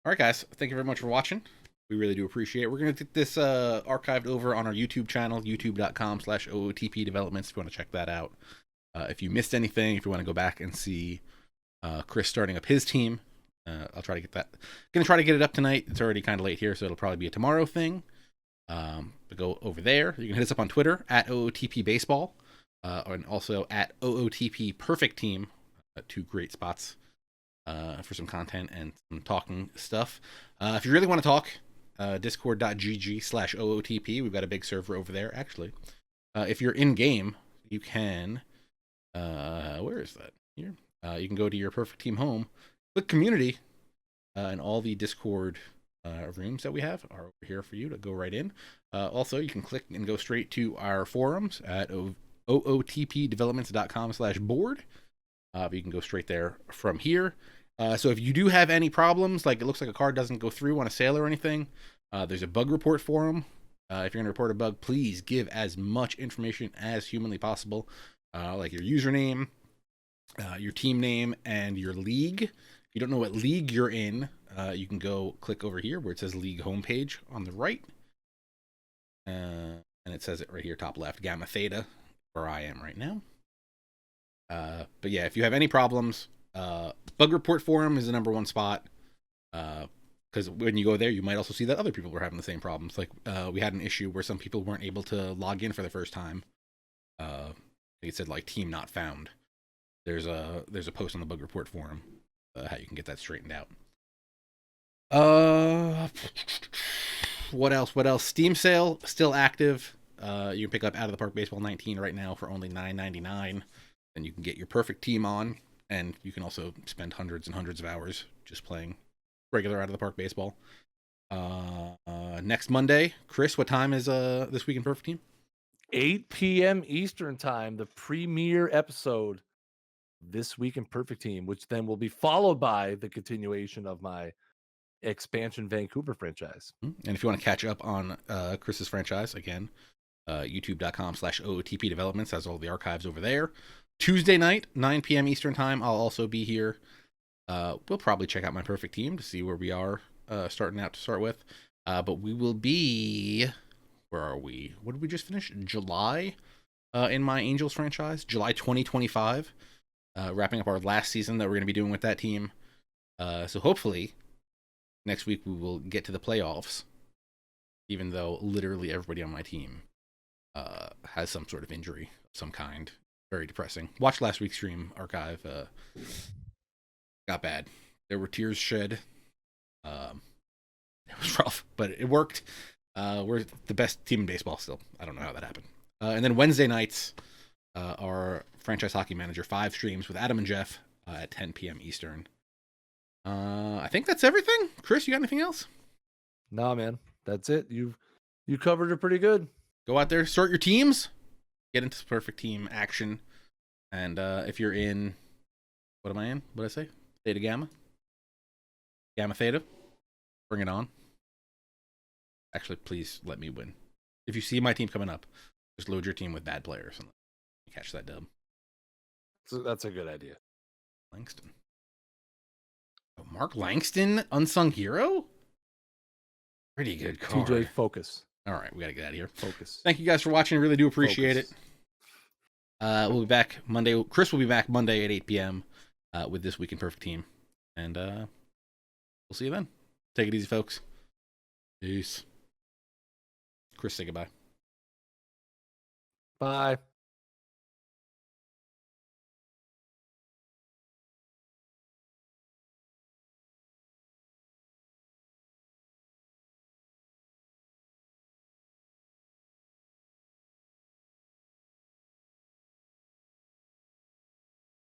All right, guys. Thank you very much for watching. We really do appreciate it. We're going to get this archived over on our YouTube channel, youtube.com/OOTP developments, if you want to check that out. If you missed anything, if you want to go back and see Kris starting up his team, I'll try to get that. Going to try to get it up tonight. It's already kind of late here, so it'll probably be a tomorrow thing. But go over there. You can hit us up on Twitter at OOTP Baseball, and also at OOTP Perfect Team. 2 great spots for some content and some talking stuff. If you really want to talk, discord.gg/OOTP. We've got a big server over there, actually. If you're in game, you can. Where is that? Here. You can go to your Perfect Team home, click Community, and all the Discord rooms that we have are over here for you to go right in. Also, you can click and go straight to our forums at ootpdevelopments.com/board. You can go straight there from here. So if you do have any problems, like it looks like a card doesn't go through on a sale or anything, there's a bug report forum. If you're going to report a bug, please give as much information as humanly possible, like your username, your team name, and your league. If you don't know what league you're in, you can go click over here where it says league homepage on the right. And it says it right here, top left, Gamma Theta, where I am right now. But yeah, if you have any problems, bug report forum is the #1 spot. Because when you go there, you might also see that other people were having the same problems. Like we had an issue where some people weren't able to log in for the first time. It said like team not found. There's a post on the bug report forum how you can get that straightened out. What else? Steam sale still active. You can pick up Out of the Park Baseball 19 right now for only $9.99. Then you can get your perfect team on, and you can also spend hundreds and hundreds of hours just playing regular Out of the Park baseball. Next Monday, Kris, what time is This Week in Perfect Team? 8 p.m. Eastern time, the premiere episode, This Week in Perfect Team, which then will be followed by the continuation of my expansion Vancouver franchise. And if you want to catch up on Kris's franchise, again, youtube.com/OOTP developments has all the archives over there. Tuesday night, 9 p.m. Eastern time, I'll also be here. We'll probably check out my perfect team to see where we are starting out to start with. But we will be... Where are we? What did we just finish? July in my Angels franchise. July 2025. Wrapping up our last season that we're going to be doing with that team. So hopefully, next week we will get to the playoffs. Even though literally everybody on my team has some sort of injury of some kind. Very depressing. Watch last week's stream archive. Got bad. There were tears shed. It was rough, but it worked. We're the best team in baseball still. I don't know how that happened. And then Wednesday nights, our franchise hockey manager 5 streams with Adam and Jeff at 10 p.m. Eastern. I think that's everything. Kris, you got anything else? Nah, man, that's it. You covered it pretty good. Go out there, start your teams, get into perfect team action, and if you're in, what am I in? What did I say? Theta Gamma, Gamma Theta. Bring it on. Actually, please let me win. If you see my team coming up, just load your team with bad players and catch that dub. So that's a good idea. Langston. Oh, Mark Langston, unsung hero? Pretty good card. TJ, focus. All right, we got to get out of here. Focus. Thank you guys for watching. Really do appreciate it. We'll be back Monday. Kris will be back Monday at 8 p.m. With This Week in Perfect Team. And we'll see you then. Take it easy, folks. Peace. Kris, say goodbye. Bye.